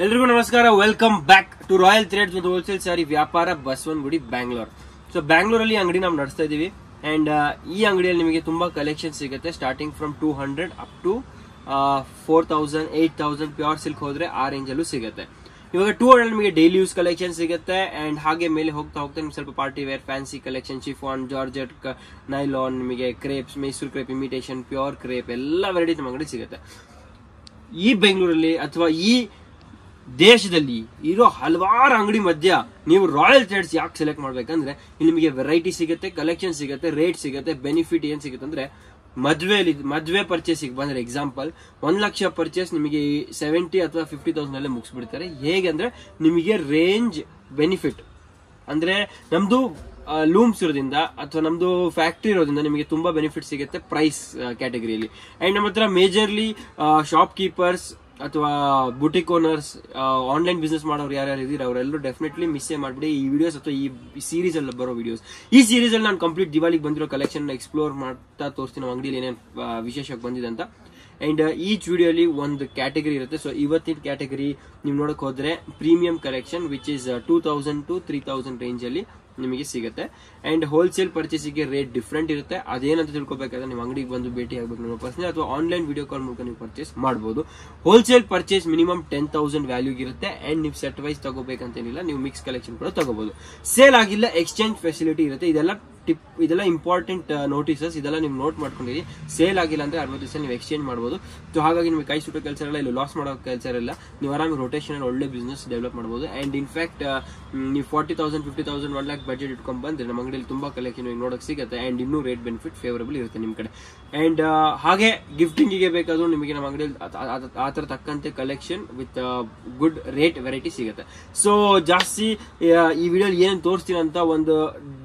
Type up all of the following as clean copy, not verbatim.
ಎಲ್ರಿಗೂ ನಮಸ್ಕಾರ. Welcome back to royal threads ಮತ್ತು ಹೋಲ್ಸೇಲ್ ಸಾರಿ ವ್ಯಾಪಾರ ಬಸವನಗುಡಿ ಬ್ಯಾಂಗ್ಳೂರ್. ಸೊ ಬ್ಯಾಂಗ್ಳೂರಲ್ಲಿ ಅಂಗಡಿ ನಾವು ನಡೆಸ್ತಾ ಇದೀವಿ ಅಂಡ್ ಈ ಅಂಗಡಿಯಲ್ಲಿ ನಿಮಗೆ ತುಂಬಾ ಕಲೆಕ್ಷನ್ ಸಿಗುತ್ತೆ. Starting from 200 up to 4000 8000 pure silk ಹೋದ್ರೆ ಆ ರೇಂಜ್ ಅಲ್ಲೂ ಸಿಗುತ್ತೆ. ಇವಾಗ 200 ನಿಮಗೆ ಡೈಲಿ ಯೂಸ್ ಕಲೆಕ್ಷನ್ ಸಿಗುತ್ತೆ ಅಂಡ್ ಹಾಗೆ ಮೇಲೆ ಹೋಗ್ತಾ ಹೋಗ್ತಾ ನಿಮ್ಗೆ ಸ್ವಲ್ಪ party wear, fancy collection, chiffon, georgette, nylon, ನಿಮಗೆ crepes, Mysuru crepe, imitation, pure crepe ಎಲ್ಲ ವೆರೈಟಿ ನಮ್ಮ ಅಂಗಡಿ ಸಿಗುತ್ತೆ. ಈ ಬೆಂಗಳೂರಲ್ಲಿ ಅಥವಾ ಈ ದೇಶದಲ್ಲಿ ಇರೋ ಹಲವಾರು ಅಂಗಡಿ ಮಧ್ಯ ನೀವು ರಾಯಲ್ ಥ್ರೆಡ್ಸ್ ಯಾಕೆ ಸೆಲೆಕ್ಟ್ ಮಾಡ್ಬೇಕಂದ್ರೆ ಇಲ್ಲಿ ನಿಮಗೆ ವೆರೈಟಿ ಸಿಗುತ್ತೆ, ಕಲೆಕ್ಷನ್ ಸಿಗುತ್ತೆ, ರೇಟ್ ಸಿಗುತ್ತೆ. ಬೆನಿಫಿಟ್ ಏನ್ ಸಿಗುತ್ತೆ ಅಂದ್ರೆ ಮದ್ವೆ ಪರ್ಚೇಸಿಗೆ ಬಂದ್ರೆ ಎಕ್ಸಾಂಪಲ್ 1 ಲಕ್ಷ ಪರ್ಚೇಸ್ ನಿಮಗೆ 70 ಅಥವಾ 50,000 ಅಲ್ಲೇ ಮುಗಿಸ್ಬಿಡ್ತಾರೆ. ಹೇಗೆ ಅಂದ್ರೆ ನಿಮಗೆ ರೇಂಜ್ ಬೆನಿಫಿಟ್ ಅಂದ್ರೆ ನಮ್ದು ಲೂಮ್ಸ್ ಇರೋದ್ರಿಂದ ಅಥವಾ ನಮ್ದು ಫ್ಯಾಕ್ಟ್ರಿ ಇರೋದ್ರಿಂದ ನಿಮಗೆ ತುಂಬಾ ಬೆನಿಫಿಟ್ ಸಿಗುತ್ತೆ ಪ್ರೈಸ್ ಕ್ಯಾಟಗರಿಯಲ್ಲಿ. ಅಂಡ್ ನಮ್ಮ ಹತ್ರ ಮೇಜರ್ಲಿ ಶಾಪ್ ಕೀಪರ್ಸ್ ಅಥವಾ ಬುಟಿಕ್ ಓನರ್ಸ್, ಆನ್ಲೈನ್ ಬಿಸ್ನೆಸ್ ಮಾಡೋರು ಯಾರ್ಯಾರು ಇದ್ದೀರಾ ಅವರೆಲ್ಲರೂ ಡೆಫಿನೆಟ್ಲಿ ಮಿಸ್ಸೇ ಮಾಡ್ಬಿಡಿ ಈ ವಿಡಿಯೋಸ್ ಅಥವಾ ಈ ಸೀರೀಸ್ ಅಲ್ಲಿ ಬರೋ ವಿಡಿಯೋಸ್. ಈ ಸೀರೀಸ್ ಅಲ್ಲಿ ನಾನು ಕಂಪ್ಲೀಟ್ ದಿವಾಲಿಗೆ ಬಂದಿರೋ ಕಲೆಕ್ಷನ್ ಎಕ್ಸ್ಪ್ಲೋರ್ ಮಾಡ್ತಾ ತೋರಿಸ್ತೀನಿ ನಮ್ಮ ಅಂಗಡಿಯಲ್ಲಿ ಏನೇನು ವಿಶೇಷವಾಗಿ ಬಂದಿದೆ ಅಂತ. ಅಂಡ್ ಈಚ್ ವಿಡಿಯೋಲಿ ಒಂದು ಕ್ಯಾಟಗರಿ ಇರುತ್ತೆ. ಸೊ ಇವತ್ತಿನ ಕ್ಯಾಟಗರಿ ನೀವು ನೋಡಕ್ ಹೋದ್ರೆ premium collection which is 2000 to 3000 range ಅಲ್ಲಿ ನಿಮಗೆ ಸಿಗುತ್ತೆ. ಅಂಡ್ ಹೋಲ್ಸೇಲ್ ಪರ್ಚೇಸಿಗೆ ರೇಟ್ ಡಿಫ್ರೆಂಟ್ ಇರುತ್ತೆ. ಅದೇನಂತ ತಿಳ್ಕೊಬೇಕಾದ್ರೆ ನೀವು ಅಂಗಡಿಗೆ ಬಂದು ಭೇಟಿ ಆಗಬೇಕು ನಮ್ಮ ಪರ್ಸನಲ್ ಅಥವಾ ಆನ್ಲೈನ್ ವಿಡಿಯೋ ಕಾಲ್ ಮೂಲಕ ನೀವು ಪರ್ಚೇಸ್ ಮಾಡಬಹುದು. ಹೋಲ್ಸೇಲ್ ಪರ್ಚೇಸ್ ಮಿನಿಮಮ್ 10,000 ವ್ಯಾಲ್ಯೂಗೆ ಇರುತ್ತೆ ಅಂಡ್ ನೀವು ಸೆಟ್ ವೈಸ್ ತಗೋಬೇಕಂತೇನಿಲ್ಲ, ನೀವು ಮಿಕ್ಸ್ ಕಲೆಕ್ಷನ್ ಕೂಡ ತಗೋಬಹುದು. ಸೇಲ್ ಆಗಿಲ್ಲ ಎಕ್ಸ್ಚೇಂಜ್ ಫೆಸಿಲಿಟಿ ಇರುತ್ತೆ. ಇದೆಲ್ಲ ಇಂಪಾರ್ಟೆಂಟ್ ನೋಟಿಸಸ್, ಇದೆಲ್ಲ ನೀವು ನೋಟ್ ಮಾಡ್ಕೊಂಡಿರಿ. ಸೇಲ್ ಆಗಿಲ್ಲ ಅಂದ್ರೆ 60 ದಿವಸ ನೀವು ಎಕ್ಸ್ಚೇಂಜ್ ಮಾಡಬಹುದು. ಸೊ ಹಾಗಾಗಿ ನಿಮಗೆ ಕೈ ಸುಟ್ಟೋ ಕೆಲಸ ಇಲ್ಲ, ಇಲ್ಲಿ ಲಾಸ್ ಮಾಡೋ ಕೆಲಸ ಇಲ್ಲ. ನೀವು ಆರಾಮಾಗಿ ರೊಟೇಷನ್ ಒಳ್ಳೆ ಬಿಸ್ನೆಸ್ ಡೆವಲಪ್ ಮಾಡಬಹುದು. ಅಂಡ್ ಇನ್ಫ್ಯಾಕ್ಟ್ ನೀವು 40,000 50,000 1 lakh ಬಜೆಟ್ ಇಟ್ಕೊಂಡ್ ಬಂದ್ರೆ ನಮ್ಮ ಅಂಗಡಿಯಲ್ಲಿ ತುಂಬಾ ಕಲೆಕ್ಷನ್ ನೋಡಕ್ ಸಿಗುತ್ತೆ ಅಂಡ್ ಇನ್ನೂ ರೇಟ್ ಬೆನಿಫಿಟ್ ಫೇವರಬಲ್ ಇರುತ್ತೆ ನಿಮ್ ಕಡೆ. ಅಂಡ್ ಹಾಗೆ ಗಿಫ್ಟಿಂಗಿಗೆ ಬೇಕಾದ್ರೂ ನಿಮಗೆ ನಮ್ಮ ಅಂಗಡಿಯಲ್ಲಿ ಆತರ ತಕ್ಕಂತೆ collection with good rate variety ಸಿಗುತ್ತೆ. ಸೊ ಜಾಸ್ತಿ ಈ ವಿಡಿಯೋಲಿ ಏನೇನು ತೋರಿಸ್ತೀನಿ ಅಂತ ಒಂದು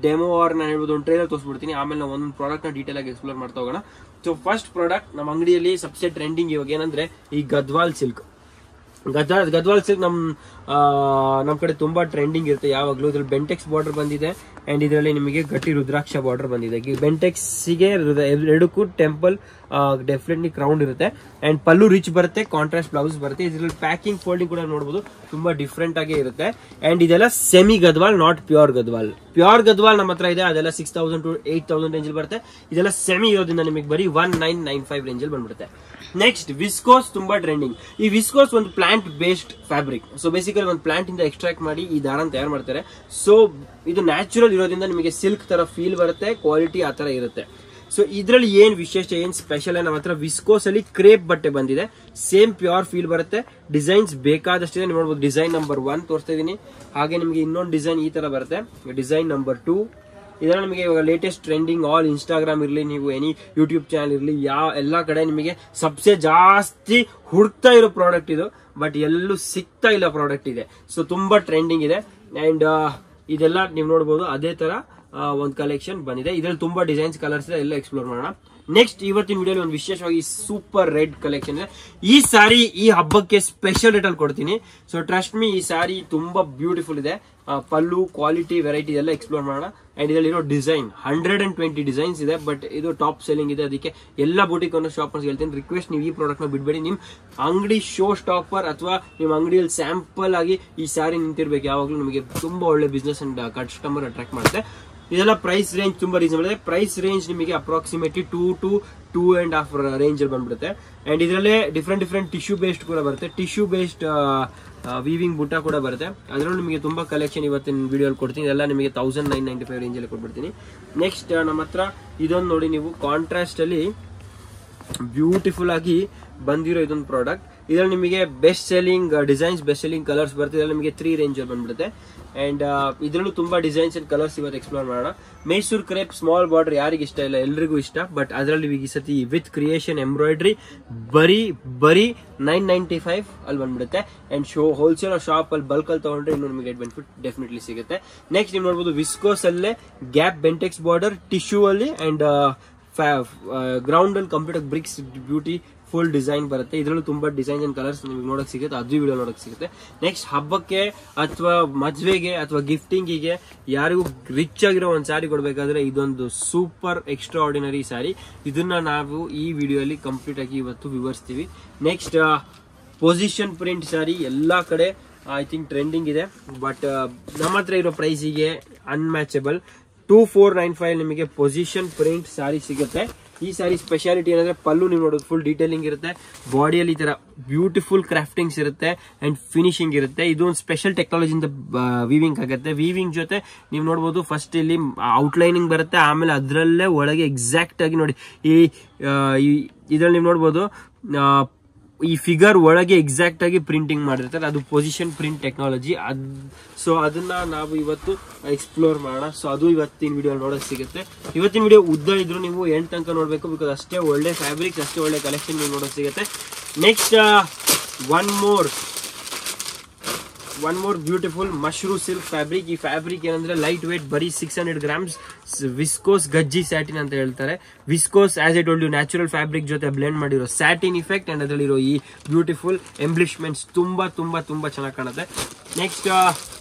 ಡೆಮೋ ಆರ್ ನಾನು ಹೇಳ್ಬೋದು ಒಂದು ಟ್ರೈಲರ್ ತೋರಿಸ್ಬಿಡ್ತೀನಿ. ಆಮೇಲೆ ನಾವು ಒಂದೊಂದು ಪ್ರಾಡಕ್ಟ್ ನ ಡೀಟೇಲ್ ಆಗಿ ಎಕ್ಸ್ಪ್ಲೋರ್ ಮಾಡ್ತಾ ಹೋಗೋಣ. ಸೊ ಫಸ್ಟ್ ಪ್ರಾಡಕ್ಟ್ ನಮ್ಮ ಅಂಗಡಿಯಲ್ಲಿ ಸಬ್ಸೆ ಟ್ರೆಂಡಿಂಗ್ ಇವಾಗ ಏನಂದ್ರೆ ಈ ಗದ್ವಾಲ್ ಸಿಲ್ಕ್. ಗದ್ವಾಲ್ ಸಿಲ್ಕ್ ನಮ್ ಕಡೆ ತುಂಬಾ ಟ್ರೆಂಡಿಂಗ್ ಇರುತ್ತೆ ಯಾವಾಗ್ಲೂ. ಇದ್ರಲ್ಲಿ ಬೆಂಟೆಕ್ಸ್ ಬಾರ್ಡರ್ ಬಂದಿದೆ ಅಂಡ್ ಇದರಲ್ಲಿ ನಿಮಗೆ ಗಟ್ಟಿ ರುದ್ರಾಕ್ಷ ಬಾರ್ಡರ್ ಬಂದಿದೆ. ಬೆಂಟೆಕ್ಸ್ ಗೆ ಎರಡಕ್ಕೂ ಟೆಂಪಲ್ ಡೆಫಿನೆಟ್ಲಿ ಕ್ರೌನ್ ಇರುತ್ತೆ ಅಂಡ್ ಪಲ್ಲು ರಿಚ್ ಬರುತ್ತೆ, ಕಾಂಟ್ರಾಸ್ಟ್ ಬ್ಲೌಸ್ ಬರುತ್ತೆ. ಇದರಲ್ಲಿ ಪ್ಯಾಕಿಂಗ್ ಫೋಲ್ಡಿಂಗ್ ಕೂಡ ನೋಡಬಹುದು ತುಂಬಾ ಡಿಫ್ರೆಂಟ್ ಆಗಿ ಇರುತ್ತೆ. ಅಂಡ್ ಇದೆಲ್ಲ semi Gadwal, not pure Gadwal. Pure Gadwal ನಮ್ಮ ಹತ್ರ ಇದೆ, ಅದೆಲ್ಲ 6,000 to 8,000 ರೇಂಜ್ ಬರುತ್ತೆ. ಇದೆಲ್ಲ ಸೆಮಿ ಇರೋದ್ರಿಂದ ನಿಮಗೆ ಬರೀ 1995 ರೇಂಜ್ ಅಲ್ಲಿ ಬಂದ್ಬಿಡುತ್ತೆ. ನೆಕ್ಸ್ಟ್ ವಿಸ್ಕೋಸ್ ತುಂಬಾ ಟ್ರೆಂಡಿಂಗ್. ಈ ವಿಸ್ಕೋಸ್ ಒಂದು plant based fabric. So basically ಒಂದು ಪ್ಲಾಂಟ್ ಇಂದ ಎಕ್ಸ್ಟ್ರಾಕ್ಟ್ ಮಾಡಿ ಈ ದಾರ ತಯಾರು ಮಾಡ್ತಾರೆ. ಸೊ ಇದು ನ್ಯಾಚುರಲ್ ಇರೋದ್ರಿಂದ ನಿಮಗೆ ಸಿಲ್ಕ್ ತರ ಫೀಲ್ ಬರುತ್ತೆ, ಕ್ವಾಲಿಟಿ ಆ ತರ ಇರುತ್ತೆ. ಸೊ ಇದ್ರಲ್ಲಿ ಏನ್ ವಿಶೇಷ ಏನ್ ಸ್ಪೆಷಲ್ ನಮ್ಮ ಹತ್ರ ವಿಸ್ಕೋಸ್ ಅಲ್ಲಿ ಕ್ರೇಪ್ ಬಟ್ಟೆ ಬಂದಿದೆ. ಸೇಮ್ ಪ್ಯೂರ್ ಫೀಲ್ ಬರುತ್ತೆ. ಡಿಸೈನ್ಸ್ ಬೇಕಾದಷ್ಟಿದೆ, ನೀವು ನೋಡಬಹುದು. ಡಿಸೈನ್ ನಂಬರ್ 1 ತೋರಿಸ್ತಾ ಇದೀನಿ. ಹಾಗೆ ನಿಮಗೆ ಇನ್ನೊಂದು ಡಿಸೈನ್ ಈ ತರ ಬರುತ್ತೆ, ಡಿಸೈನ್ ನಂಬರ್ 2. ಇದೆಲ್ಲ ನಿಮಗೆ ಇವಾಗ ಲೇಟೆಸ್ಟ್ ಟ್ರೆಂಡಿಂಗ್. ಆಲ್ ಇನ್ಸ್ಟಾಗ್ರಾಮ್ ಇರಲಿ, ನೀವು ಎನಿ ಯೂಟ್ಯೂಬ್ ಚಾನಲ್ ಇರಲಿ, ಎಲ್ಲಾ ಕಡೆ ನಿಮಗೆ ಸಬ್ಸೆ ಜಾಸ್ತಿ ಹುಡುಕ್ತಾ ಇರೋ ಪ್ರಾಡಕ್ಟ್ ಇದು. ಬಟ್ ಎಲ್ಲೂ ಸಿಗ್ತಾ ಇಲ್ಲ ಪ್ರಾಡಕ್ಟ್ ಇದೆ. ಸೊ ತುಂಬಾ ಟ್ರೆಂಡಿಂಗ್ ಇದೆ ಅಂಡ್ ಇದೆಲ್ಲ ನೀವು ನೋಡಬಹುದು. ಅದೇ ತರ ಒಂದು ಕಲೆಕ್ಷನ್ ಬಂದಿದೆ. ಇದ್ರಲ್ಲಿ ತುಂಬಾ ಡಿಸೈನ್ಸ್, ಕಲರ್ಸ್ ಇದೆ, ಎಲ್ಲ ಎಕ್ಸ್ಪ್ಲೋರ್ ಮಾಡೋಣ. ನೆಕ್ಸ್ಟ್ ಇವತ್ತಿನ ವಿಡಿಯೋಲಿ ಒಂದು ವಿಶೇಷವಾಗಿ ಸೂಪರ್ ರೆಡ್ ಕಲೆಕ್ಷನ್ ಇದೆ. ಈ ಸಾರಿ ಈ ಹಬ್ಬಕ್ಕೆ ಸ್ಪೆಷಲ್ ರೇಟ್ ಅಲ್ಲಿ ಕೊಡ್ತೀನಿ. ಸೊ ಟ್ರಸ್ಟ್ ಮೀ, ಈ ಸಾರಿ ತುಂಬಾ ಬ್ಯೂಟಿಫುಲ್ ಇದೆ. ಪಲ್ಲು, ಕ್ವಾಲಿಟಿ, ವೆರೈಟಿ ಎಲ್ಲ ಎಕ್ಸ್ಪ್ಲೋರ್ ಮಾಡೋಣ. ಅಂಡ್ ಇದರಲ್ಲಿ ಇರೋ ಡಿಸೈನ್ 120 ಡಿಸೈನ್ಸ್ ಇದೆ. ಬಟ್ ಇದು ಟಾಪ್ ಸೆಲ್ಲಿಂಗ್ ಇದೆ. ಅದಕ್ಕೆ ಎಲ್ಲ ಬುಟಿಕ್ ಓನರ್ ಶಾಪರ್ಸ್ ಹೇಳ್ತೀನಿ, ರಿಕ್ವೆಸ್ಟ್ ನೀವು ಈ ಪ್ರಾಡಕ್ಟ್ ನ ಬಿಡಬೇಡಿ. ನಿಮ್ ಅಂಗಡಿ ಶೋ ಸ್ಟಾಪರ್ ಅಥವಾ ನಿಮ್ಮ ಅಂಗಡಿಯಲ್ಲಿ ಸ್ಯಾಂಪಲ್ ಆಗಿ ಈ ಸಾರಿ ನಿಂತಿರ್ಬೇಕು. ಯಾವಾಗಲೂ ನಿಮಗೆ ತುಂಬಾ ಒಳ್ಳೆ ಬಿಸ್ನೆಸ್ ಅಂಡ್ ಕಸ್ಟಮರ್ ಅಟ್ರಾಕ್ಟ್ ಮಾಡುತ್ತೆ. ಇದೆಲ್ಲ ಪ್ರೈಸ್ ರೇಂಜ್ ತುಂಬಾ ರೀಸನಬಲ್ ಇದೆ. ಪ್ರೈಸ್ ರೇಂಜ್ ನಿಮಗೆ ಅಪ್ರಾಕ್ಸಿಮೇಟ್ಲಿ 2 to 2.5 ರೇಂಜ್ ಅಲ್ಲಿ ಬಂದ್ಬಿಡುತ್ತೆ. ಅಂಡ್ ಇದರಲ್ಲೇ ಡಿಫ್ರೆಂಟ್ ಟಿಶ್ಯೂ ಬೇಸ್ಡ್ ಕೂಡ ಬರುತ್ತೆ. ಟಿಶ್ಯೂ ಬೇಸ್ಡ್ ವೀವಿಂಗ್ ಬುಟ್ಟ ಕೂಡ ಬರುತ್ತೆ. ಅದರಲ್ಲೂ ನಿಮಗೆ ತುಂಬಾ ಕಲೆಕ್ಷನ್ ಇವತ್ತಿನ ವಿಡಿಯೋಲಿ ಕೊಡ್ತೀನಿ. ಇದೆಲ್ಲ ನಿಮಗೆ 1995 ರೇಂಜ್ ಅಲ್ಲಿ ಕೊಟ್ಬಿಡ್ತೀನಿ. ನೆಕ್ಸ್ಟ್ ನಮ್ಮ ಹತ್ರ ಇದೊಂದು ನೋಡಿ, ನೀವು ಕಾಂಟ್ರಾಸ್ಟ್ ಅಲ್ಲಿ ಬ್ಯೂಟಿಫುಲ್ ಆಗಿ ಬಂದಿರೋ ಇದೊಂದು ಪ್ರಾಡಕ್ಟ್. ಇದರಲ್ಲಿ ನಿಮಗೆ best selling designs, best selling colours ಬರುತ್ತೆ. ಇದರಲ್ಲಿ ನಿಮಗೆ 3 ರೇಂಜ್ ಅಲ್ಲಿ ಬಂದ್ಬಿಡುತ್ತೆ. ಅಂಡ್ ಇದರಲ್ಲೂ ತುಂಬಾ ಡಿಸೈನ್ಸ್ ಅಂಡ್ ಕಲರ್ಸ್ ಇವತ್ತು ಎಕ್ಸ್ಪ್ಲೋರ್ ಮಾಡೋಣ. ಮೈಸೂರು ಕ್ರೇಪ್ ಸ್ಮಾಲ್ ಬಾರ್ಡರ್ ಯಾರಿಗೆ ಇಷ್ಟ ಇಲ್ಲ, ಎಲ್ರಿಗೂ ಇಷ್ಟ. ಬಟ್ ಅದರಲ್ಲಿ ಈ ಸತಿ ವಿತ್ ಕ್ರಿಯೇಷನ್ ಎಂಬ್ರಾಯ್ಡ್ರಿ ಬರೀ 995 ಅಲ್ಲಿ ಬಂದ್ಬಿಡುತ್ತೆ. ಅಂಡ್ ಹೋಲ್ಸೇಲ್ ಶಾಪ್ ಅಲ್ಲಿ ಬಲ್ಕ್ ಅಲ್ಲಿ ತಗೊಂಡ್ರೆ ಇನ್ನೂ ನಿಮಗೆ ಬೆನಿಫಿಟ್ ಡೆಫಿನೆಟ್ಲಿ ಸಿಗುತ್ತೆ. ನೆಕ್ಸ್ಟ್ ನೀವು ನೋಡಬಹುದು ವಿಸ್ಕೋಸ್ ಅಲ್ಲೇ ಗ್ಯಾಪ್ ಬೆಂಟೆಕ್ಸ್ ಬಾರ್ಡರ್ ಟಿಶ್ಯೂ ಅಲ್ಲಿ ಅಂಡ್ ಗ್ರೌಂಡ್ ಅಲ್ಲಿ complete bricks beautiful design ಬರುತ್ತೆ. ಇದರಲ್ಲೂ ತುಂಬಾ ಡಿಸೈನ್ಸ್ ಅಂಡ್ ಕಲರ್ಸ್ ನಿಮಗೆ ನೋಡಕ್ ಸಿಗುತ್ತೆ, ಅದು ವಿಡಿಯೋ ನೋಡಕ್ ಸಿಗುತ್ತೆ. ನೆಕ್ಸ್ಟ್ ಹಬ್ಬಕ್ಕೆ ಅಥವಾ ಮದ್ವೆಗೆ ಅಥವಾ ಗಿಫ್ಟಿಂಗಿಗೆ ಯಾರಿಗೂ ರಿಚ್ ಆಗಿರೋ ಒಂದು ಸ್ಯಾರಿ ಕೊಡ್ಬೇಕಾದ್ರೆ ಇದೊಂದು ಸೂಪರ್ ಎಕ್ಸ್ಟ್ರಾ ಆರ್ಡಿನರಿ ಸ್ಯಾರಿ. ಇದನ್ನ ನಾವು ಈ ವಿಡಿಯೋ ಅಲ್ಲಿ ಕಂಪ್ಲೀಟ್ ಆಗಿ ಇವತ್ತು ವಿವರಿಸ್ತೀವಿ. ನೆಕ್ಸ್ಟ್ ಪೊಸಿಷನ್ ಪ್ರಿಂಟ್ ಸಾರಿ ಎಲ್ಲಾ ಕಡೆ ಐ ಥಿಂಕ್ ಟ್ರೆಂಡಿಂಗ್ ಇದೆ. ಬಟ್ ನಮ್ಮ ಹತ್ರ ಇರೋ ಪ್ರೈಸಿಗೆ ಅನ್ಮ್ಯಾಚಬಲ್ 2495 ನಿಮಗೆ ಪೊಸಿಷನ್ ಪ್ರಿಂಟ್ ಸಾರಿ ಸಿಗುತ್ತೆ. ಈ ಸಾರಿ ಸ್ಪೆಷಾಲಿಟಿ ಏನಂದ್ರೆ ಪಲ್ಲು ನೀವು ನೋಡೋದು ಫುಲ್ ಡೀಟೇಲಿಂಗ್ ಇರುತ್ತೆ, ಬಾಡಿಯಲ್ಲಿ ಈ ತರ ಬ್ಯೂಟಿಫುಲ್ ಕ್ರಾಫ್ಟಿಂಗ್ಸ್ ಇರುತ್ತೆ ಅಂಡ್ ಫಿನಿಶಿಂಗ್ ಇರುತ್ತೆ. ಇದು ಒಂದು ಸ್ಪೆಷಲ್ ಟೆಕ್ನಾಲಜಿಯಿಂದ ವೀವಿಂಗ್ ಆಗುತ್ತೆ. ವೀವಿಂಗ್ ಜೊತೆ ನೀವು ನೋಡಬಹುದು ಫಸ್ಟ್ ಇಲ್ಲಿ ಔಟ್ಲೈನಿಂಗ್ ಬರುತ್ತೆ, ಆಮೇಲೆ ಅದರಲ್ಲೇ ಒಳಗೆ ಎಕ್ಸಾಕ್ಟ್ ಆಗಿ ನೋಡಿ ಇದ್ರಲ್ಲಿ ನೀವು ನೋಡಬಹುದು ಈ ಫಿಗರ್ ಒಳಗೆ ಎಕ್ಸಾಕ್ಟ್ ಆಗಿ ಪ್ರಿಂಟಿಂಗ್ ಮಾಡಿರ್ತಾರೆ. ಅದು ಪೊಸಿಷನ್ ಪ್ರಿಂಟ್ ಟೆಕ್ನಾಲಜಿ. ಸೊ ಅದನ್ನ ನಾವು ಇವತ್ತು ಎಕ್ಸ್ಪ್ಲೋರ್ ಮಾಡೋಣ. ಸೊ ಅದು ಇವತ್ತಿನ ವಿಡಿಯೋ ನೋಡೋಕೆ ಸಿಗುತ್ತೆ. ಇವತ್ತಿನ ವಿಡಿಯೋ ಉದ್ದ ಇದ್ರು ನೀವು ಎಂಡ್ ತನಕ ನೋಡ್ಬೇಕು, ಬಿಕಾಸ್ ಅಷ್ಟೇ ಒಳ್ಳೆ ಫ್ಯಾಬ್ರಿಕ್ಸ್, ಅಷ್ಟೇ ಒಳ್ಳೆ ಕಲೆಕ್ಷನ್ ನೀವು ನೋಡೋಕೆ ಸಿಗುತ್ತೆ. Next one more beautiful mashru silk fabric. ಈ ಫ್ಯಾಬ್ರಿಕ್ ಏನಂದ್ರೆ ಲೈಟ್ ವೇಟ್, ಬರೀ 600 ಗ್ರಾಮ್ಸ್, ವಿಸ್ಕೋಸ್ ಗಜ್ಜಿ ಸ್ಯಾಟಿನ್ ಅಂತ ಹೇಳ್ತಾರೆ. Viscose as I told you natural fabric ಜೊತೆ ಬ್ಲೆಂಡ್ ಮಾಡಿರೋ ಸ್ಯಾಟಿನ್ ಇಫೆಕ್ಟ್ ಅಂಡ್ ಅದರಲ್ಲಿರೋ ಈ ಬ್ಯೂಟಿಫುಲ್ ಎಂಬ್ಲಿಷ್ಮೆಂಟ್ಸ್ ತುಂಬಾ ತುಂಬಾ ತುಂಬಾ ಚೆನ್ನಾಗಿ ಕಾಣುತ್ತೆ. ನೆಕ್ಸ್ಟ್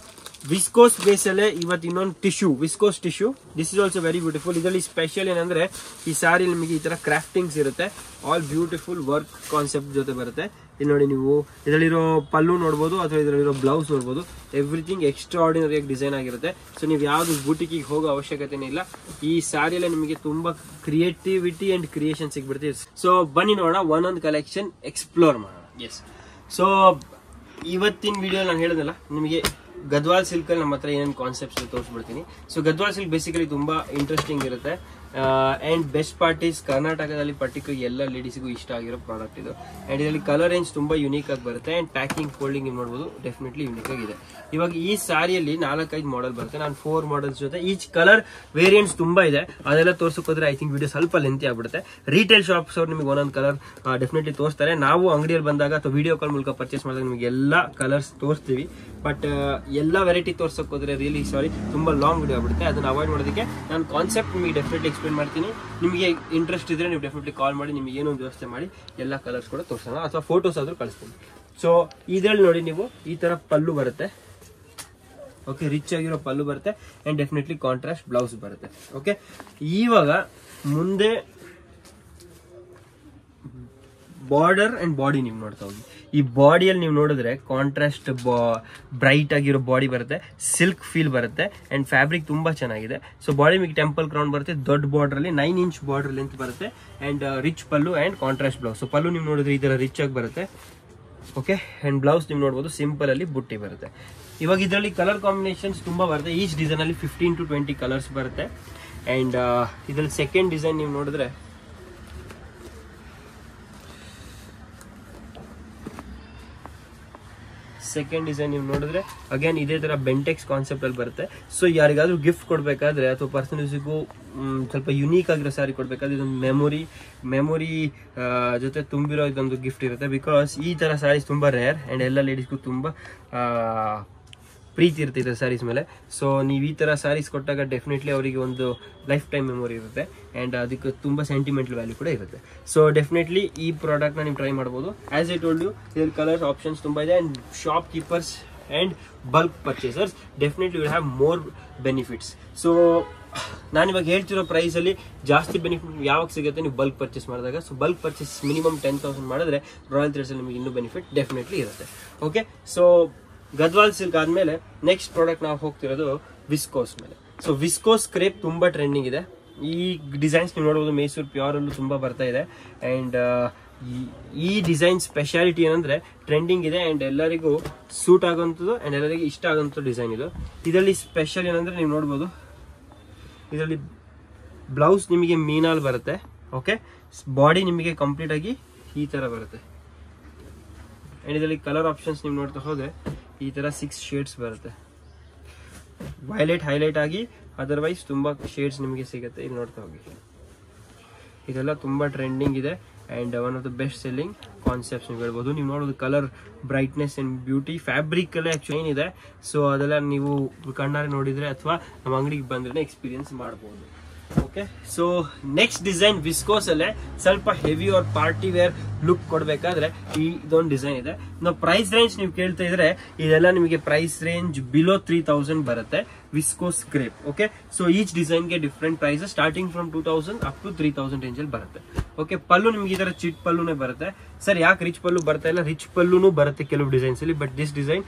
ವಿಸ್ಕೋಸ್ ಬೇಸ್ ಅಲ್ಲೇ ಇವತ್ತು ಇನ್ನೊಂದು tissue, viscose tissue. This is also very beautiful. ಇದರಲ್ಲಿ ಸ್ಪೆಷಲ್ ಏನಂದ್ರೆ ಈ ಸಾರಿ ನಿಮಗೆ ಈ ತರ ಕ್ರಾಫ್ಟಿಂಗ್ಸ್ ಇರುತ್ತೆ, ಆಲ್ ಬ್ಯೂಟಿಫುಲ್ ವರ್ಕ್ ಕಾನ್ಸೆಪ್ಟ್ ಜೊತೆ ಬರುತ್ತೆ. ಇಲ್ಲಿ ನೋಡಿ ನೀವು ಇದರಲ್ಲಿರೋ ಪಲ್ಲು ನೋಡ್ಬೋದು ಅಥವಾ ಇದರಲ್ಲಿರೋ ಬ್ಲೌಸ್ ನೋಡ್ಬೋದು, ಎವ್ರಿಥಿಂಗ್ ಎಕ್ಸ್ಟ್ರಾ ಆರ್ಡಿನರಿಯಾಗಿ ಡಿಸೈನ್ ಆಗಿರುತ್ತೆ. ಸೊ ನೀವು ಯಾವ್ದು ಬೂಟಿಕಿಗೆ ಹೋಗೋ ಅವಶ್ಯಕತೆನೇ ಇಲ್ಲ. ಈ ಸಾರಿಯಲ್ಲೇ ನಿಮಗೆ ತುಂಬಾ ಕ್ರಿಯೇಟಿವಿಟಿ ಅಂಡ್ ಕ್ರಿಯೇಷನ್ ಸಿಗ್ಬಿಡ್ತೀವಿ. ಸೊ ಬನ್ನಿ ನೋಡೋಣ, ಒಂದೊಂದು ಕಲೆಕ್ಷನ್ ಎಕ್ಸ್ಪ್ಲೋರ್ ಮಾಡೋಣ. ಎಸ್, ಸೊ ಇವತ್ತಿನ ವಿಡಿಯೋ ನಾನು ಹೇಳಿದ್ನಲ್ಲ ನಿಮಗೆ ಗದ್ವಾಲ್ ಸಿಲ್ಕ್ ಅಲ್ಲಿ ನಮ್ಮ ಹತ್ರ ಏನೇನು ಕಾನ್ಸೆಪ್ಟ್ಸ್ ತೋರಿಸ್ಬಿಡ್ತೀನಿ. ಸೊ ಗದ್ವಾಲ್ ಸಿಲ್ಕ್ ಬೇಸಿಕಲಿ ತುಂಬಾ ಇಂಟ್ರೆಸ್ಟಿಂಗ್ ಇರುತ್ತೆ ಅಂಡ್ ಬೆಸ್ಟ್ ಪಾರ್ಟ್ ಇಸ್ ಕರ್ನಾಟಕದಲ್ಲಿ ಪರ್ಟಿಕ್ಯುಲರ್ ಎಲ್ಲ ಲೇಡೀಸ್ಗೂ ಇಷ್ಟ ಆಗಿರೋ ಪ್ರಾಡಕ್ಟ್ ಇದು. ಅಂಡ್ ಇದರಲ್ಲಿ ಕಲರ್ ರೇಂಜ್ ತುಂಬಾ ಯುನೀಕ್ ಆಗಿ ಬರುತ್ತೆ ಅಂಡ್ ಪ್ಯಾಕಿಂಗ್ ಫೋಲ್ಡಿಂಗ್ ನೀವು ನೋಡಬಹುದು ಡೆಫಿನೆಟ್ಲಿ ಯುನೀಕ್ ಆಗಿದೆ. ಇವಾಗ ಈ ಸಾರಿಯಲ್ಲಿ 4-5 ಮಾಡೆಲ್ ಬರುತ್ತೆ. ನಾನು 4 ಮಾಡೆಲ್ಸ್ ಜೊತೆ ಈಚ್ ಕಲರ್ ವೇರಿಯಂಟ್ಸ್ ತುಂಬಾ ಇದೆ, ಅದೆಲ್ಲ ತೋರ್ಸೋಕೋದ್ರೆ ಐ ಥಿಂಕ್ ವಿಡಿಯೋ ಸ್ವಲ್ಪ ಲೆಂತಿ ಆಗ್ಬಿಡುತ್ತೆ. ರಿಟೇಲ್ ಶಾಪ್ಸ್ ಅವ್ರು ನಿಮಗೆ ಒಂದೊಂದು ಕಲರ್ ಡೆಫಿನೆಟ್ಲಿ ತೋರಿಸ್ತಾರೆ. ನಾವು ಅಂಗಡಿಯಲ್ಲಿ ಬಂದಾಗ ಅಥವಾ ವಿಡಿಯೋ ಕಾಲ್ ಮೂಲಕ ಪರ್ಚೇಸ್ ಮಾಡಿದಾಗ ನಿಮಗೆ ಎಲ್ಲ ಕಲರ್ಸ್ ತೋರಿಸ್ತೀವಿ. ಬಟ್ ಎಲ್ಲ ವೆರೈಟಿ ತೋರ್ಸೋಕೆ ಹೋದ್ರೆ ರಿಯಲಿ ಸಾರಿ, ತುಂಬಾ ಲಾಂಗ್ ವಿಡಿಯೋ ಆಗ್ಬಿಡುತ್ತೆ. ಅದನ್ನ ಅವಾಯ್ಡ್ ಮಾಡೋದಕ್ಕೆ ನಾನು ಕಾನ್ಸೆಪ್ಟ್ ನಿಮಗೆ ಡೆಫಿನೆಟ್ಲಿ ಎಕ್ಸ್ಪ್ಲೇನ್ ಮಾಡ್ತೀನಿ. ನಿಮಗೆ ಇಂಟ್ರೆಸ್ಟ್ ಇದ್ರೆ ನೀವು ಡೆಫಿನೆಟ್ಲಿ ಕಾಲ್ ಮಾಡಿ, ನಿಮಗೆ ಏನೋ ಒಂದು ವ್ಯವಸ್ಥೆ ಮಾಡಿ ಎಲ್ಲ ಕಲರ್ಸ್ ಕೂಡ ತೋರಿಸೋಣ ಅಥವಾ ಫೋಟೋಸ್ ಆದ್ರೂ ಕಳಿಸ್ತೀನಿ. ಸೊ ಇದ್ರಲ್ಲಿ ನೋಡಿ ನೀವು ಈ ತರ ಪಲ್ಲು ಬರುತ್ತೆ, ಓಕೆ, ರಿಚ್ ಆಗಿರೋ ಪಲ್ಲು ಬರುತ್ತೆ ಅಂಡ್ ಡೆಫಿನೆಟ್ಲಿ ಕಾಂಟ್ರಾಸ್ಟ್ ಬ್ಲೌಸ್ ಬರುತ್ತೆ. ಓಕೆ, ಇವಾಗ ಮುಂದೆ ಬಾರ್ಡರ್ ಅಂಡ್ ಬಾಡಿ ನೀವು ನೋಡ್ತಾ ಹೋಗಿ. ಈ ಬಾಡಿಯಲ್ಲಿ ನೀವು ನೋಡಿದ್ರೆ ಕಾಂಟ್ರಾಸ್ಟ್ ಬ್ರೈಟ್ ಆಗಿರೋ ಬಾಡಿ ಬರುತ್ತೆ, ಸಿಲ್ಕ್ ಫೀಲ್ ಬರುತ್ತೆ ಅಂಡ್ ಫ್ಯಾಬ್ರಿಕ್ ತುಂಬಾ ಚೆನ್ನಾಗಿದೆ. ಸೊ ಬಾಡಿ ನಿಮಗೆ ಟೆಂಪಲ್ ಕ್ರೌನ್ ಬರುತ್ತೆ, ದೊಡ್ಡ ಬಾರ್ಡರ್ ಅಲ್ಲಿ 9 ಇಂಚ್ ಬಾರ್ಡರ್ ಲೆಂತ್ ಬರುತ್ತೆ and rich pallu and contrast blouse. So pallu ನೀವು ನೋಡಿದ್ರೆ ಈ ತರ ರಿಚ್ ಆಗಿ ಬರುತ್ತೆ, ಓಕೆ, ಅಂಡ್ ಬ್ಲೌಸ್ ನೀವು ನೋಡಬಹುದು ಸಿಂಪಲ್ ಅಲ್ಲಿ ಬುಟ್ಟಿ ಬರುತ್ತೆ. ಇವಾಗ ಇದರಲ್ಲಿ ಕಲರ್ ಕಾಂಬಿನೇಷನ್ಸ್ ತುಂಬಾ ಬರುತ್ತೆ. ಈಚ್ ಡಿಸೈನ್ ಅಲ್ಲಿ 15 to 20 ಕಲರ್ಸ್ ಬರುತ್ತೆ ಅಂಡ್ ಇದರಲ್ಲಿ ಸೆಕೆಂಡ್ ಡಿಸೈನ್ ನೀವು ನೋಡಿದ್ರೆ ಅಗೇನ್ ಇದೇ ತರ ಬೆಂಟೆಕ್ಸ್ ಕಾನ್ಸೆಪ್ಟ್ ಅಲ್ಲಿ ಬರುತ್ತೆ. ಸೊ ಯಾರಿಗಾದ್ರೂ ಗಿಫ್ಟ್ ಕೊಡ್ಬೇಕಾದ್ರೆ ಅಥವಾ ಪರ್ಸನಲ್ ಯೂಸಿಗೂ ಸ್ವಲ್ಪ ಯುನೀಕ್ ಆಗಿರೋ ಸಾರಿ ಕೊಡ್ಬೇಕಾದ್ರೆ ಇದೊಂದು ಮೆಮೊರಿ ಜೊತೆ ತುಂಬಿರೋ ಇದೊಂದು ಗಿಫ್ಟ್ ಇರುತ್ತೆ. ಬಿಕಾಸ್ ಈ ತರ ಸಾರೀಸ್ ತುಂಬಾ ರೇರ್ ಅಂಡ್ ಎಲ್ಲ ಲೇಡೀಸ್ಗೂ ತುಂಬಾ ಪ್ರೀತಿ ಇರ್ತಿದೆ ಸ್ಯಾರೀಸ್ ಮೇಲೆ. ಸೊ ನೀವು ಈ ತರ ಸ್ಯಾರೀಸ್ ಕೊಟ್ಟಾಗ ಡೆಫಿನೆಟ್ಲಿ ಅವರಿಗೆ ಒಂದು ಲೈಫ್ ಟೈಮ್ ಮೆಮೊರಿ ಇರುತ್ತೆ ಅಂಡ್ ಅದಕ್ಕೆ ತುಂಬಾ ಸೆಂಟಿಮೆಂಟಲ್ ವ್ಯಾಲ್ಯೂ ಕೂಡ ಇರುತ್ತೆ. ಸೊ ಡೆಫಿನೆಟ್ಲಿ ಈ ಪ್ರಾಡಕ್ಟ್ ನ ನೀವು ಟ್ರೈ ಮಾಡಬಹುದು. ಆಸ್ ಐ ಟೋಲ್ಡ್ ಯು ಇದರಲ್ಲಿ ಕಲರ್ಸ್ ಆಪ್ಷನ್ಸ್ ತುಂಬಾ ಇದೆ and shopkeepers and bulk purchasers definitely will have more benefits. So ನಾನು ಇವಾಗ ಹೇಳ್ತಿರೋ ಪ್ರೈಸ್ ಅಲ್ಲಿ ಜಾಸ್ತಿ ಬೆನಿಫಿಟ್ ಯಾವಾಗ ಸಿಗುತ್ತೆ, ನೀವು ಬಲ್ಕ್ ಪರ್ಚೇಸ್ ಮಾಡಿದಾಗ. ಸೊ ಬಲ್ಕ್ ಪರ್ಚೇಸ್ ಮಿನಿಮಮ್ 10,000 ಮಾಡಿದ್ರೆ ರಾಯಲ್ ಥ್ರೆಡ್ಸ್ ಅಲ್ಲಿ ನಿಮಗೆ ಇನ್ನೂ ಬೆನಿಫಿಟ್ ಡೆಫಿನೆಟ್ಲಿ ಇರುತ್ತೆ. ಓಕೆ, ಸೊ ಗದ್ವಾಲ್ ಸಿಲ್ಕ್ ಆದ್ಮೇಲೆ ನೆಕ್ಸ್ಟ್ ಪ್ರಾಡಕ್ಟ್ ನಾವು ಹೋಗ್ತಿರೋದು ವಿಸ್ಕೋಸ್ ಮೇಲೆ. ಸೊ ವಿಸ್ಕೋಸ್ ಕ್ರೇಪ್ ತುಂಬಾ ಟ್ರೆಂಡಿಂಗ್ ಇದೆ. ಈ ಡಿಸೈನ್ಸ್ ನೀವು ನೋಡಬಹುದು ಮೈಸೂರು ಪ್ಯೂರ್ ಅಲ್ಲೂ ತುಂಬಾ ಬರ್ತಾ ಇದೆ ಅಂಡ್ ಈ ಡಿಸೈನ್ ಸ್ಪೆಷಾಲಿಟಿ ಏನಂದ್ರೆ ಟ್ರೆಂಡಿಂಗ್ ಇದೆ ಅಂಡ್ ಎಲ್ಲರಿಗೂ ಸೂಟ್ ಆಗುವಂಥದ್ದು ಅಂಡ್ ಎಲ್ಲರಿಗೂ ಇಷ್ಟ ಆಗುವಂಥ ಡಿಸೈನ್ ಇದು. ಇದರಲ್ಲಿ ಸ್ಪೆಷಲ್ ಏನಂದ್ರೆ ನೀವು ನೋಡ್ಬೋದು, ಇದರಲ್ಲಿ ಬ್ಲೌಸ್ ನಿಮಗೆ ಮೀನಾಲ್ ಬರುತ್ತೆ, ಓಕೆ, ಬಾಡಿ ನಿಮಗೆ ಕಂಪ್ಲೀಟ್ ಆಗಿ ಈ ತರ ಬರುತ್ತೆ ಅಂಡ್ ಇದರಲ್ಲಿ ಕಲರ್ ಆಪ್ಷನ್ಸ್ ನೀವು ನೋಡ್ತಾ ಹೋದ್ರೆ ಈ ತರ 6 ಶೇಡ್ಸ್ ಬರುತ್ತೆ. ವೈಲೆಟ್ ಹೈಲೈಟ್ ಆಗಿ ಅದರ್ವೈಸ್ ತುಂಬಾ ಶೇಡ್ಸ್ ನಿಮಗೆ ಸಿಗುತ್ತೆ. ಇಲ್ಲಿ ನೋಡ್ತಾ ಹೋಗಿ, ಇದೆಲ್ಲ ತುಂಬಾ ಟ್ರೆಂಡಿಂಗ್ ಇದೆ and one of the best selling concepts ನೀವು ಹೇಳ್ಬೋದು. ನೀವು ನೋಡೋದು colour brightness and beauty, fabric ಎಲ್ಲ ಆಕ್ಚುಲಿ ಇದೆ. ಸೊ ಅದೆಲ್ಲ ನೀವು ಕಣ್ಣಾರೆ ನೋಡಿದ್ರೆ ಅಥವಾ ನಮ್ಮ ಅಂಗಡಿಗೆ ಬಂದ್ರೆ ಎಕ್ಸ್ಪೀರಿಯನ್ಸ್ ಮಾಡಬಹುದು. Okay, so next design viscose ಅಲ್ಲೇ ಸ್ವಲ್ಪ heavy or party wear look ಕೊಡ್ಬೇಕಾದ್ರೆ ಇದೊಂದು ಡಿಸೈನ್ ಇದೆ. ನಾವು ಪ್ರೈಸ್ ರೇಂಜ್ ನೀವು ಕೇಳ್ತಾ ಇದ್ರೆ ಇದೆಲ್ಲ ನಿಮಗೆ ಪ್ರೈಸ್ ರೇಂಜ್ ಬಿಲೋ 3000 ಬರುತ್ತೆ viscose crepe. Okay, so each design ಗೆ different prices starting from 2000 up to 3000 range ಅಲ್ಲಿ ಬರುತ್ತೆ. ಓಕೆ, ಪಲ್ಲು ನಿಮ್ಗೆ ಈ ತರ ಚಿಟ್ ಪಲ್ಲುನೇ ಬರುತ್ತೆ. ಸರ್ ಯಾಕೆ ರಿಚ್ ಪಲ್ಲು ಬರ್ತಾ ಇಲ್ಲ? ರಿಚ್ ಪಲ್ಲುನು ಬರುತ್ತೆ ಕೆಲವು ಡಿಸೈನ್ಸ್ ಅಲ್ಲಿ, ಬಟ್ ದಿಸ್ ಡಿಸೈನ್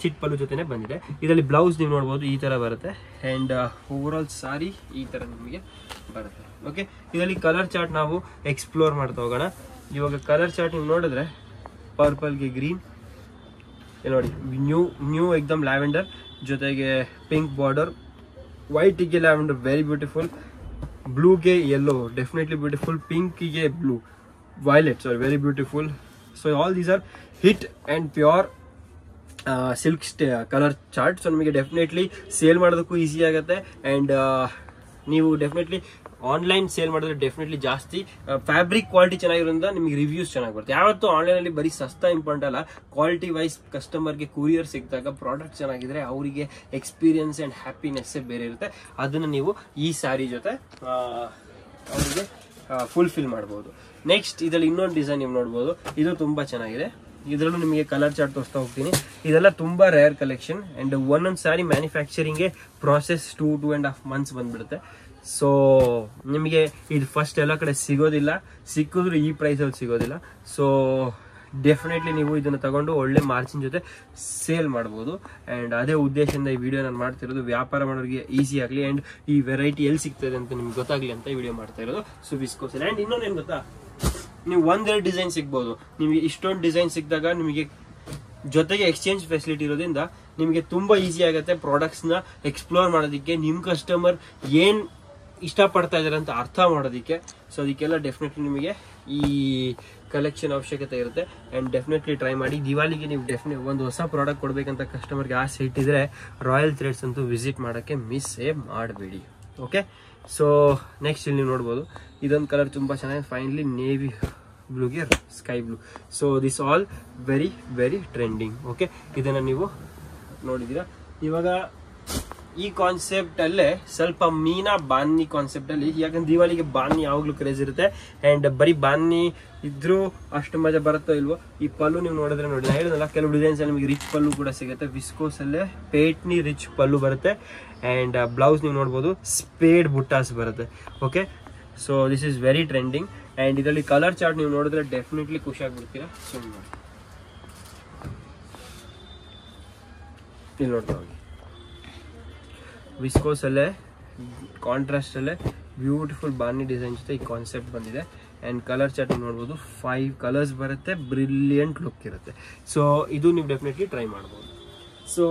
ಚಿಟ್ ಪಲ್ಲು ಜೊತೆನೆ ಬಂದಿದೆ. ಇದರಲ್ಲಿ ಬ್ಲೌಸ್ ನೀವು ನೋಡಬಹುದು ಈ ತರ ಬರುತ್ತೆ ಅಂಡ್ ಓವರ್ ಆಲ್ ಸಾರಿ ಈ ತರ ನಿಮಗೆ ಬರುತ್ತೆ. ಓಕೆ, ಇದರಲ್ಲಿ ಕಲರ್ ಚಾರ್ಟ್ ನಾವು ಎಕ್ಸ್ಪ್ಲೋರ್ ಮಾಡ್ತಾ ಹೋಗೋಣ. ಇವಾಗ ಕಲರ್ ಚಾರ್ಟ್ ನೀವು ನೋಡಿದ್ರೆ ಪರ್ಪಲ್ಗೆ ಗ್ರೀನ್, ನೋಡಿ ನ್ಯೂ ಎಕ್ದಮ್ ಲ್ಯಾವೆಂಡರ್ ಜೊತೆಗೆ ಪಿಂಕ್ ಬಾರ್ಡರ್, ವೈಟಿಗೆ ಲ್ಯಾವೆಂಡರ್ ವೆರಿ ಬ್ಯೂಟಿಫುಲ್, ಬ್ಲೂಗೆ ಯೆಲ್ಲೋ ಡೆಫಿನೆಟ್ಲಿ ಬ್ಯೂಟಿಫುಲ್, ಪಿಂಕಿಗೆ blue, violet sari very beautiful. So all these are hit and pure silk colour chart. So ನಿಮಗೆ ಡೆಫಿನೆಟ್ಲಿ ಸೇಲ್ ಮಾಡೋದಕ್ಕೂ ಈಸಿ ಆಗುತ್ತೆ ಅಂಡ್ ನೀವು ಡೆಫಿನೆಟ್ಲಿ ಆನ್ಲೈನ್ ಸೇಲ್ ಮಾಡಿದ್ರೆ definitely ಜಾಸ್ತಿ fabric quality ಚೆನ್ನಾಗಿರೋದ್ರಿಂದ ನಿಮಗೆ ರಿವ್ಯೂಸ್ ಚೆನ್ನಾಗಿ ಬರುತ್ತೆ. ಯಾವತ್ತೂ ಆನ್ಲೈನ್ ಅಲ್ಲಿ ಬರೀ ಸಸ್ತಾ ಇಂಪಾರ್ಟೆಂಟ್ ಅಲ್ಲ, ಕ್ವಾಲಿಟಿ ವೈಸ್ ಕಸ್ಟಮರ್ಗೆ ಕೊರಿಯರ್ ಸಿಕ್ಕಿದಾಗ ಪ್ರಾಡಕ್ಟ್ ಚೆನ್ನಾಗಿದ್ರೆ ಅವರಿಗೆ ಎಕ್ಸ್ಪೀರಿಯನ್ಸ್ ಅಂಡ್ ಹ್ಯಾಪಿನೆಸ್ ಬೇರೆ ಇರುತ್ತೆ. ಅದನ್ನ ನೀವು ಈ ಸ್ಯಾರಿ ಜೊತೆ ಅವರಿಗೆ ಫುಲ್ಫಿಲ್ ಮಾಡಬಹುದು. ನೆಕ್ಸ್ಟ್ ಇದರಲ್ಲಿ ಇನ್ನೊಂದು ಡಿಸೈನ್ ನೀವು ನೋಡಬಹುದು, ಇದು ತುಂಬಾ ಚೆನ್ನಾಗಿದೆ. ಇದರಲ್ಲೂ ನಿಮಗೆ ಕಲರ್ ಚಾರ್ಟ್ ತೋರಿಸ್ತಾ ಹೋಗ್ತೀನಿ. ಇದೆಲ್ಲ ತುಂಬಾ ರೇರ್ ಕಲೆಕ್ಷನ್ ಅಂಡ್ ಒಂದೊಂದು ಸ್ಯಾರಿ ಮ್ಯಾನುಫ್ಯಾಕ್ಚರಿಂಗ್ಗೆ ಪ್ರಾಸೆಸ್ 2.5 months ಬಂದ್ಬಿಡುತ್ತೆ. ಸೊ ನಿಮಗೆ ಇದು ಫಸ್ಟ್ ಎಲ್ಲ ಕಡೆ ಸಿಗೋದಿಲ್ಲ, ಸಿಕ್ಕಿದ್ರು ಈ ಪ್ರೈಸಲ್ಲಿ ಸಿಗೋದಿಲ್ಲ. ಸೊ ಡೆಫಿನೆಟ್ಲಿ ನೀವು ಇದನ್ನು ತಗೊಂಡು ಒಳ್ಳೆ ಮಾರ್ಜಿನ್ ಜೊತೆ ಸೇಲ್ ಮಾಡ್ಬೋದು ಅಂಡ್ ಅದೇ ಉದ್ದೇಶದಿಂದ ಈ ವಿಡಿಯೋ ನಾನು ಮಾಡ್ತಿರೋದು, ವ್ಯಾಪಾರ ಮಾಡೋರಿಗೆ ಈಸಿ ಆಗಲಿ ಅಂಡ್ ಈ ವೆರೈಟಿ ಎಲ್ಲಿ ಸಿಗ್ತದೆ ಅಂತ ನಿಮ್ಗೆ ಗೊತ್ತಾಗ್ಲಿ ಅಂತ ಈ ವಿಡಿಯೋ ಮಾಡ್ತಾ ಇರೋದು. ಸೊ ವಿಸ್ಕೋಸ್ ಅಂಡ್ ಇನ್ನೊಂದೇನು ಗೊತ್ತಾ, ನೀವು ಒಂದೆರಡು ಡಿಸೈನ್ ಸಿಗ್ಬೋದು, ನಿಮಗೆ ಇಷ್ಟೊಂದು ಡಿಸೈನ್ ಸಿಕ್ಕಿದಾಗ ನಿಮಗೆ ಜೊತೆಗೆ ಎಕ್ಸ್ಚೇಂಜ್ ಫೆಸಿಲಿಟಿ ಇರೋದ್ರಿಂದ ನಿಮಗೆ ತುಂಬಾ ಈಸಿ ಆಗುತ್ತೆ ಪ್ರಾಡಕ್ಟ್ಸ್ ನ ಎಕ್ಸ್ಪ್ಲೋರ್ ಮಾಡೋದಕ್ಕೆ, ನಿಮ್ ಕಸ್ಟಮರ್ ಏನ್ ಇಷ್ಟಪಡ್ತಾ ಇದಾರೆ ಅಂತ ಅರ್ಥ ಮಾಡೋದಕ್ಕೆ. ಸೊ ಅದಕ್ಕೆಲ್ಲ ಡೆಫಿನೆಟ್ಲಿ ನಿಮಗೆ ಈ ಕಲೆಕ್ಷನ್ ಅವಶ್ಯಕತೆ ಇರುತ್ತೆ ಅಂಡ್ ಡೆಫಿನೆಟ್ಲಿ ಟ್ರೈ ಮಾಡಿ. ದಿವಾಲಿಗೆ ನೀವು ಒಂದು ಹೊಸ ಪ್ರಾಡಕ್ಟ್ ಕೊಡ್ಬೇಕಂತ ಕಸ್ಟಮರ್ಗೆ ಆಸೆ ಇಟ್ಟಿದ್ರೆ ರಾಯಲ್ ಥ್ರೆಡ್ಸ್ ಅಂತೂ ವಿಸಿಟ್ ಮಾಡೋಕ್ಕೆ ಮಿಸ್ ಮಾಡಬೇಡಿ. ಓಕೆ, ಸೊ ನೆಕ್ಸ್ಟ್ ಇಲ್ಲಿ ನೀವು ನೋಡ್ಬೋದು, ಇದೊಂದು ಕಲರ್ ತುಂಬಾ ಚೆನ್ನಾಗಿ ಫೈನಲಿ ನೇವಿ ಬ್ಲೂಗೆ sky blue. So this all very very trending. Okay, ಇದನ್ನ ನೀವು ನೋಡಿದೀರಾ. ಇವಾಗ ಈ ಕಾನ್ಸೆಪ್ಟ್ ಅಲ್ಲೇ ಸ್ವಲ್ಪ ಮೀನಾ ಬಾನ್ನಿ ಕಾನ್ಸೆಪ್ಟ್ ಅಲ್ಲಿ, ಯಾಕಂದ್ರೆ ದಿವಾಲಿಗೆ ಬಾನ್ನಿ ಯಾವಾಗ್ಲೂ ಕ್ರೇಜ್ ಇರುತ್ತೆ ಅಂಡ್ ಬರೀ ಬಾನ್ನಿ ಇದ್ರೂ ಅಷ್ಟು ಮಜಾ ಬರುತ್ತೋ ಇಲ್ವೋ. ಈ ಪಲ್ಲು ನೀವು ನೋಡಿದ್ರೆ ನೋಡಿ, ನಾ ಹೇಳಿದ್ನಲ್ಲ ಕೆಲವು ಡಿಸೈನ್ಸ್ ಅಲ್ಲಿ ನಿಮಗೆ ರಿಚ್ ಪಲ್ಲು ಕೂಡ ಸಿಗುತ್ತೆ. ವಿಸ್ಕೋಸ್ ಅಲ್ಲೇ ಪೇಟ್ನಿ ರಿಚ್ ಪಲ್ಲು ಬರುತ್ತೆ ಅಂಡ್ ಬ್ಲೌಸ್ ನೀವು ನೋಡ್ಬೋದು ಸ್ಪೇಡ್ ಬುಟ್ಟಾಸ್ ಬರುತ್ತೆ. Okay, so this is very trending and ಇದರಲ್ಲಿ ಕಲರ್ ಚಾರ್ಟ್ ನೀವು ನೋಡಿದ್ರೆ ಡೆಫಿನೆಟ್ಲಿ ಖುಷಿ ಆಗ್ಬಿಡ್ತೀರಾ. ಸೊ ಇಲ್ಲಿ ನೋಡ್ತಾ ಹೋಗಿ, ವಿಸ್ಕೋಸ್ ಅಲ್ಲೇ ಕಾಂಟ್ರಾಸ್ಟ್ ಅಲ್ಲೇ ಬ್ಯೂಟಿಫುಲ್ ಬಾನಿ ಡಿಸೈನ್ ಜೊತೆ ಈ ಕಾನ್ಸೆಪ್ಟ್ ಬಂದಿದೆ ಅಂಡ್ ಕಲರ್ ಚಾರ್ಟ್ ನೋಡ್ಬೋದು 5 ಕಲರ್ಸ್ ಬರುತ್ತೆ, ಬ್ರಿಲಿಯಂಟ್ ಲುಕ್ ಇರುತ್ತೆ. ಸೊ ಇದು ನೀವು ಡೆಫಿನೆಟ್ಲಿ ಟ್ರೈ ಮಾಡ್ಬೋದು. ಸೊ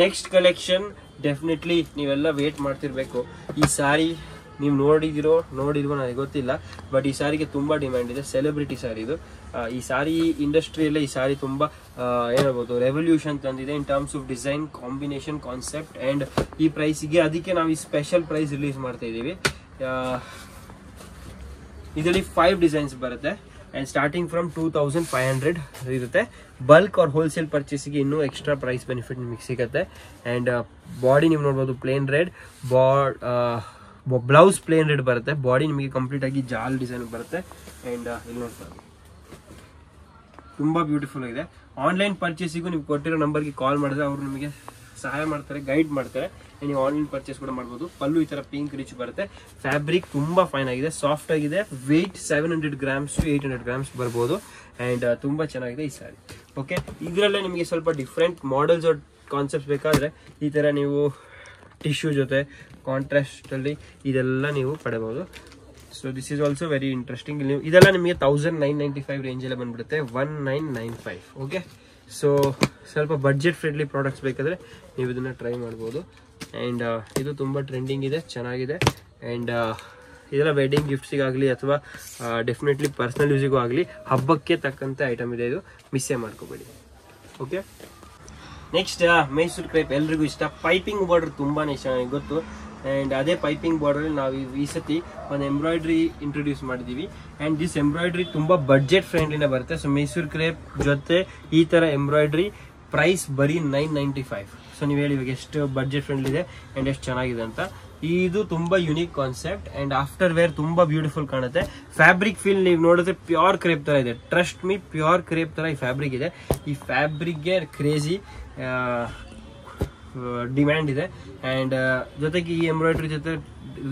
ನೆಕ್ಸ್ಟ್ ಕಲೆಕ್ಷನ್ ಡೆಫಿನೆಟ್ಲಿ ನೀವೆಲ್ಲ ವೇಟ್ ಮಾಡ್ತಿರ್ಬೇಕು. ಈ ಸಾರಿ ನೀವು ನೋಡಿಲ್ವೋ ನನಗೆ ಗೊತ್ತಿಲ್ಲ, ಬಟ್ ಈ ಸಾರಿಗೆ ತುಂಬಾ ಡಿಮ್ಯಾಂಡ್ ಇದೆ. ಸೆಲೆಬ್ರಿಟಿ ಸಾರಿ ಇದು. ಈ ಸಾರಿ ಇಂಡಸ್ಟ್ರಿಯಲ್ಲೇ ಈ ಸಾರಿ ತುಂಬಾ ಏನಾಗಬಹುದು ರೆವಲ್ಯೂಷನ್ ತಂದಿದೆ in terms of design, combination, concept and ಈ ಪ್ರೈಸ್ಗೆ. ಅದಕ್ಕೆ ನಾವು ಈ ಸ್ಪೆಷಲ್ ಪ್ರೈಸ್ ರಿಲೀಸ್ ಮಾಡ್ತಾ ಇದೀವಿ. ಇದರಲ್ಲಿ 5 ಡಿಸೈನ್ಸ್ ಬರುತ್ತೆ ಅಂಡ್ ಸ್ಟಾರ್ಟಿಂಗ್ ಫ್ರಮ್ 2500 ಇರುತ್ತೆ. ಬಲ್ಕ್ ಆರ್ ಹೋಲ್ಸೇಲ್ ಪರ್ಚೇಸಿಗೆ ಇನ್ನೂ ಎಕ್ಸ್ಟ್ರಾ ಪ್ರೈಸ್ ಬೆನಿಫಿಟ್ ನಿಮಗೆ ಸಿಗುತ್ತೆ ಅಂಡ್ ಬಾಡಿ ನೀವು ನೋಡ್ಬೋದು plain red, blouse plain red ಬರುತ್ತೆ, ಬಾಡಿ ನಿಮಗೆ ಕಂಪ್ಲೀಟ್ ಆಗಿ ಜಾಲ್ ಡಿಸೈನ್ ಬರುತ್ತೆ ಅಂಡ್ ಇಲ್ಲಿ ನೋಡ್ತಾ ತುಂಬಾ ಬ್ಯೂಟಿಫುಲ್ ಆಗಿದೆ. ಆನ್ಲೈನ್ ಪರ್ಚೇಸಿಗೂ ನೀವು ಕೊಟ್ಟಿರೋ ನಂಬರ್ಗೆ ಕಾಲ್ ಮಾಡಿದ್ರೆ ಅವರು ನಿಮಗೆ ಸಹಾಯ ಮಾಡ್ತಾರೆ, ಗೈಡ್ ಮಾಡ್ತಾರೆ. ನೀವು ಆನ್ಲೈನ್ ಪರ್ಚೇಸ್ ಕೂಡ ಮಾಡ್ಬೋದು. ಪಲ್ಲು ಈ ತರ ಪಿಂಕ್ ರಿಚ್ ಬರುತ್ತೆ, ಫ್ಯಾಬ್ರಿಕ್ ತುಂಬಾ ಫೈನ್ ಆಗಿದೆ, ಸಾಫ್ಟ್ ಆಗಿದೆ, ವೆಯ್ಟ್ 700 grams to 800 grams ಬರ್ಬೋದು ಅಂಡ್ ತುಂಬಾ ಚೆನ್ನಾಗಿದೆ ಈ ಸಾರಿ. ಓಕೆ, ಇದರಲ್ಲೇ ನಿಮಗೆ ಸ್ವಲ್ಪ ಡಿಫ್ರೆಂಟ್ ಮಾಡೆಲ್ಸ್ ಕಾನ್ಸೆಪ್ಟ್ಸ್ ಬೇಕಾದ್ರೆ ಈ ತರ ನೀವು ಟಿಶ್ಯೂ ಜೊತೆ ಕಾಂಟ್ರಾಸ್ಟ್ ಅಲ್ಲಿ ಇದೆಲ್ಲ ನೀವು ಪಡೆಬಹುದು. So this is also very interesting. ಇದೆಲ್ಲ ನಿಮಗೆ 1995 ರೇಂಜ್ ಎಲ್ಲ ಬಂದ್ಬಿಡುತ್ತೆ, 1995. ಓಕೆ, ಸೊ ಸ್ವಲ್ಪ ಬಡ್ಜೆಟ್ ಫ್ರೆಂಡ್ಲಿ ಪ್ರಾಡಕ್ಟ್ಸ್ ಬೇಕಾದ್ರೆ ನೀವು ಇದನ್ನ ಟ್ರೈ ಮಾಡ್ಬೋದು ಅಂಡ್ ಇದು ತುಂಬಾ ಟ್ರೆಂಡಿಂಗ್ ಇದೆ, ಚೆನ್ನಾಗಿದೆ ಅಂಡ್ ಇದೆಲ್ಲ ವೆಡ್ಡಿಂಗ್ ಗಿಫ್ಟ್ಸಿಗಾಗಲಿ ಅಥವಾ ಡೆಫಿನೆಟ್ಲಿ ಪರ್ಸನಲ್ ಯೂಸಿಗೂ ಆಗಲಿ ಹಬ್ಬಕ್ಕೆ ತಕ್ಕಂತೆ ಐಟಮ್ ಇದೆ, ಇದು ಮಿಸ್ಸೇ ಮಾಡ್ಕೋಬೇಡಿ. ಓಕೆ, ನೆಕ್ಸ್ಟ್ ಮೈಸೂರು ಕ್ರೇಪ್ ಎಲ್ರಿಗೂ ಇಷ್ಟ. ಪೈಪಿಂಗ್ ಬಾರ್ಡರ್ ತುಂಬಾನೇ ಚೆನ್ನಾಗಿ ಗೊತ್ತು ಅಂಡ್ ಅದೇ ಪೈಪಿಂಗ್ ಬಾರ್ಡರ್ ನಾವು ಈ ಸತಿ ಒಂದು ಎಂಬ್ರಾಯ್ಡ್ರಿ ಇಂಟ್ರೊಡ್ಯೂಸ್ ಮಾಡಿದೀವಿ ಅಂಡ್ ದಿಸ್ ಎಂಬ್ರಾಯ್ಡ್ರಿ ತುಂಬಾ ಬಡ್ಜೆಟ್ ಫ್ರೆಂಡ್ಲಿನೇ ಬರುತ್ತೆ. ಸೊ ಮೈಸೂರು ಕ್ರೇಪ್ ಜೊತೆ ಈ ತರ ಎಂಬ್ರಾಯ್ಡ್ರಿ ಪ್ರೈಸ್ ಬರೀ 995. ಸೊ ನೀವು ಹೇಳಿ ಇವಾಗ ಎಷ್ಟು ಬಡ್ಜೆಟ್ ಫ್ರೆಂಡ್ಲಿ ಇದೆ ಅಂಡ್ ಎಷ್ಟು ಚೆನ್ನಾಗಿದೆ ಅಂತ. ಇದು ತುಂಬಾ unique concept and after wear ತುಂಬಾ ಬ್ಯೂಟಿಫುಲ್ ಕಾಣುತ್ತೆ. ಫ್ಯಾಬ್ರಿಕ್ ಫೀಲ್ ನೀವು ನೋಡಿದ್ರೆ ಪ್ಯೂರ್ ಕ್ರೇಪ್ ತರ ಇದೆ, ಟ್ರಸ್ಟ್ ಮೀ ಪ್ಯೂರ್ ಕ್ರೇಪ್ ತರ ಈ ಫ್ಯಾಬ್ರಿಕ್ ಇದೆ. ಈ ಫ್ಯಾಬ್ರಿಕ್ಗೆ ಕ್ರೇಜಿ ಡಿಮ್ಯಾಂಡ್ ಇದೆ. ಅಂಡ್ ಜೊತೆಗೆ ಈ ಎಂಬ್ರಾಯ್ಡ್ರಿ ಜೊತೆ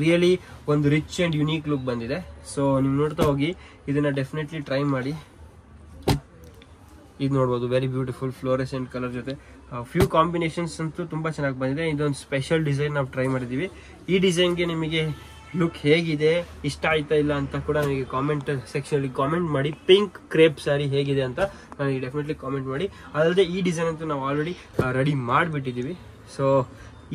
ರಿಯಲಿ ಒಂದು ರಿಚ್ ಅಂಡ್ ಯುನೀಕ್ ಲುಕ್ ಬಂದಿದೆ. ಸೊ ನೀವು ನೋಡ್ತಾ ಹೋಗಿ, ಇದನ್ನ ಡೆಫಿನೆಟ್ಲಿ ಟ್ರೈ ಮಾಡಿ. ಇದು ನೋಡ್ಬೋದು, ವೆರಿ ಬ್ಯೂಟಿಫುಲ್ ಫ್ಲೋರೆಸೆಂಟ್ ಕಲರ್ ಜೊತೆ ಫ್ಯೂ ಕಾಂಬಿನೇಷನ್ಸ್ ಅಂತೂ ತುಂಬಾ ಚೆನ್ನಾಗಿ ಬಂದಿದೆ. ಇದೊಂದು ಸ್ಪೆಷಲ್ ಡಿಸೈನ್ ನಾವು ಟ್ರೈ ಮಾಡಿದೀವಿ. ಈ ಡಿಸೈನ್ಗೆ ನಿಮಗೆ ಲುಕ್ ಹೇಗಿದೆ, ಇಷ್ಟ ಆಯ್ತಾ ಇಲ್ಲ ಅಂತ ಕೂಡ ನನಗೆ ಕಾಮೆಂಟ್ ಸೆಕ್ಷನ್ ಅಲ್ಲಿ ಕಾಮೆಂಟ್ ಮಾಡಿ. ಪಿಂಕ್ ಕ್ರೇಪ್ ಸ್ಯಾರಿ ಹೇಗಿದೆ ಅಂತ ನನಗೆ ಡೆಫಿನೆಟ್ಲಿ ಕಾಮೆಂಟ್ ಮಾಡಿ. ಅದಲ್ಲದೆ ಈ ಡಿಸೈನ್ ಅಂತೂ ನಾವು ಆಲ್ರೆಡಿ ರೆಡಿ ಮಾಡಿಬಿಟ್ಟಿದ್ದೀವಿ. ಸೊ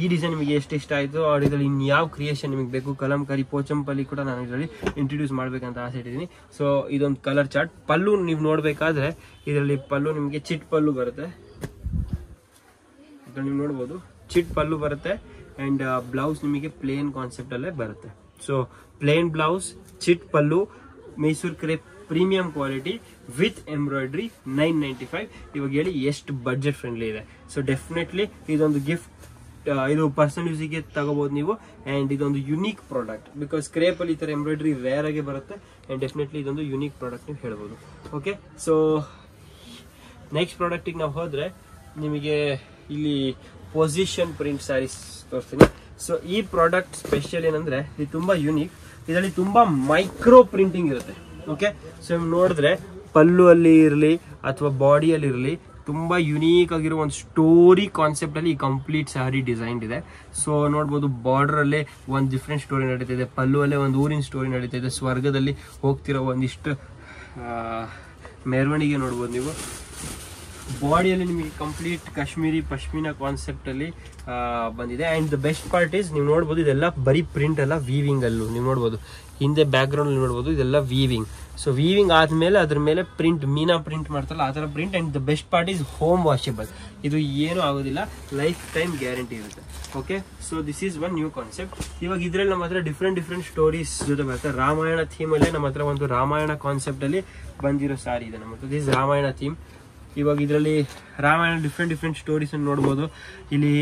ಈ ಡಿಸೈನ್ ನಿಮಗೆ ಎಷ್ಟು ಇಷ್ಟ ಆಯಿತು, ಅವ್ರ ಇದರಲ್ಲಿ ಇನ್ಯಾವ ಕ್ರಿಯೇಷನ್ ನಿಮಗೆ ಬೇಕು, ಕಲಂಕಾರಿ ಪೋಚಂಪಲ್ಲಿ ಕೂಡ ನಾನು ಇದರಲ್ಲಿ ಇಂಟ್ರೊಡ್ಯೂಸ್ ಮಾಡ್ಬೇಕಂತ ಆಸೆ ಇಟ್ಟಿದ್ದೀನಿ. ಸೊ ಇದೊಂದು ಕಲರ್ ಚಾರ್ಟ್. ಪಲ್ಲು ನೀವು ನೋಡಬೇಕಾದ್ರೆ ಇದರಲ್ಲಿ ಪಲ್ಲು ನಿಮಗೆ ಚಿಟ್ ಪಲ್ಲು ಬರುತ್ತೆ, ನೀವು ನೋಡ್ಬೋದು ಚಿಟ್ ಪಲ್ಲು ಬರುತ್ತೆ. ಅಂಡ್ ಬ್ಲೌಸ್ ನಿಮಗೆ ಪ್ಲೇನ್ ಕಾನ್ಸೆಪ್ಟ್ ಅಲ್ಲೇ ಬರುತ್ತೆ. So plain blouse, chit pallu, Mysuru crepe premium quality with embroidery, 995. ಇವಾಗ ಹೇಳಿ ಎಷ್ಟು ಬಡ್ಜೆಟ್ ಫ್ರೆಂಡ್ಲಿ ಇದೆ. ಸೊ ಡೆಫಿನೆಟ್ಲಿ ಇದೊಂದು ಗಿಫ್ಟ್, ಇದು ಪರ್ಸನಲ್ ಯೂಸಿಗೆ ತಗೋಬಹುದು ನೀವು. ಅಂಡ್ ಇದೊಂದು ಯುನೀಕ್ ಪ್ರಾಡಕ್ಟ್, ಬಿಕಾಸ್ ಕ್ರೇಪ್ ಅಲ್ಲಿ ಈ ತರ ಎಂಬ್ರಾಯ್ಡ್ರಿ ರೇರ್ ಆಗಿ ಬರುತ್ತೆ. ಅಂಡ್ ಡೆಫಿನೆಟ್ಲಿ ಇದೊಂದು ಯುನೀಕ್ ಪ್ರಾಡಕ್ಟ್ ನೀವು ಹೇಳ್ಬೋದು. ಓಕೆ, ಸೊ ನೆಕ್ಸ್ಟ್ ಪ್ರಾಡಕ್ಟಿಗೆ ನಾವು ಹೋದ್ರೆ ನಿಮಗೆ ಇಲ್ಲಿ ಪೊಸಿಷನ್ ಪ್ರಿಂಟ್ ಸ್ಯಾರೀಸ್ ತೋರಿಸ್ತೀನಿ. ಸೊ ಈ ಪ್ರಾಡಕ್ಟ್ ಸ್ಪೆಷಲ್ ಏನಂದ್ರೆ ಇದು ತುಂಬಾ ಯುನೀಕ್. ಇದರಲ್ಲಿ ತುಂಬಾ ಮೈಕ್ರೋ ಪ್ರಿಂಟಿಂಗ್ ಇರುತ್ತೆ. ಓಕೆ, ಸೊ ನೋಡಿದ್ರೆ ಪಲ್ಲು ಅಲ್ಲಿ ಇರಲಿ ಅಥವಾ ಬಾಡಿಯಲ್ಲಿ ಇರಲಿ, ತುಂಬಾ ಯುನೀಕ್ ಆಗಿರೋ ಒಂದು ಸ್ಟೋರಿ ಕಾನ್ಸೆಪ್ಟ್ ಅಲ್ಲಿ ಈ ಕಂಪ್ಲೀಟ್ ಸ್ಯಾರಿ ಡಿಸೈನ್ ಇದೆ. ಸೊ ನೋಡ್ಬೋದು, ಬಾರ್ಡರ್ ಅಲ್ಲೇ ಒಂದು ಡಿಫ್ರೆಂಟ್ ಸ್ಟೋರಿ ನಡೀತಿದೆ, ಪಲ್ಲು ಅಲ್ಲೇ ಒಂದು ಊರಿನ ಸ್ಟೋರಿ ನಡೀತಿದೆ, ಸ್ವರ್ಗದಲ್ಲಿ ಹೋಗ್ತಿರೋ ಒಂದಿಷ್ಟು ಮೆರವಣಿಗೆ ನೋಡ್ಬೋದು ನೀವು. ಬಾಡಿಯಲ್ಲಿ ನಿಮಗೆ ಕಂಪ್ಲೀಟ್ ಕಾಶ್ಮೀರಿ ಪಶ್ಮಿನಾ ಕಾನ್ಸೆಪ್ಟ್ ಅಲ್ಲಿ ಬಂದಿದೆ. And the best part is, ನೀವು ನೋಡ್ಬೋದು ಇದೆಲ್ಲ ಬರೀ ಪ್ರಿಂಟ್ ಅಲ್ಲ, ವೀವಿಂಗ್ ಅಲ್ಲೂ ನೀವು ನೋಡ್ಬೋದು. ಹಿಂದೆ ಬ್ಯಾಕ್ ಗ್ರೌಂಡ್ ನೋಡ್ಬೋದು, ಇದೆಲ್ಲ ವೀವಿಂಗ್. ಸೊ ವೀವಿಂಗ್ ಆದ್ಮೇಲೆ ಅದ್ರ ಮೇಲೆ ಪ್ರಿಂಟ್, ಮೀನಾ ಪ್ರಿಂಟ್ ಮಾಡ್ತಾರಲ್ಲ ಆ ತರ print. And the best part is home washable. ಇದು ಏನೂ ಆಗೋದಿಲ್ಲ, ಲೈಫ್ ಟೈಮ್ ಗ್ಯಾರಂಟಿ ಇರುತ್ತೆ. Okay, so this is one new concept. ಇವಾಗ ಇದ್ರಲ್ಲಿ ನಮ್ಮ ಹತ್ರ ಡಿಫ್ರೆಂಟ್ ಸ್ಟೋರೀಸ್ ಜೊತೆ ಬರುತ್ತೆ. ರಾಮಾಯಣ ಥೀಮ್ ಅಲ್ಲೇ ನಮ್ಮ ಹತ್ರ ಒಂದು ರಾಮಾಯಣ ಕಾನ್ಸೆಪ್ಟ್ ಅಲ್ಲಿ ಬಂದಿರೋ ಸಾರಿ ಇದೆ ನಮ್ಮ ಹತ್ರ. This Ramayana theme. ಇವಾಗ ಇದರಲ್ಲಿ ರಾಮಾಯಣ ಡಿಫ್ರೆಂಟ್ ಸ್ಟೋರೀಸ್ ನೋಡ್ಬೋದು. ಇಲ್ಲಿ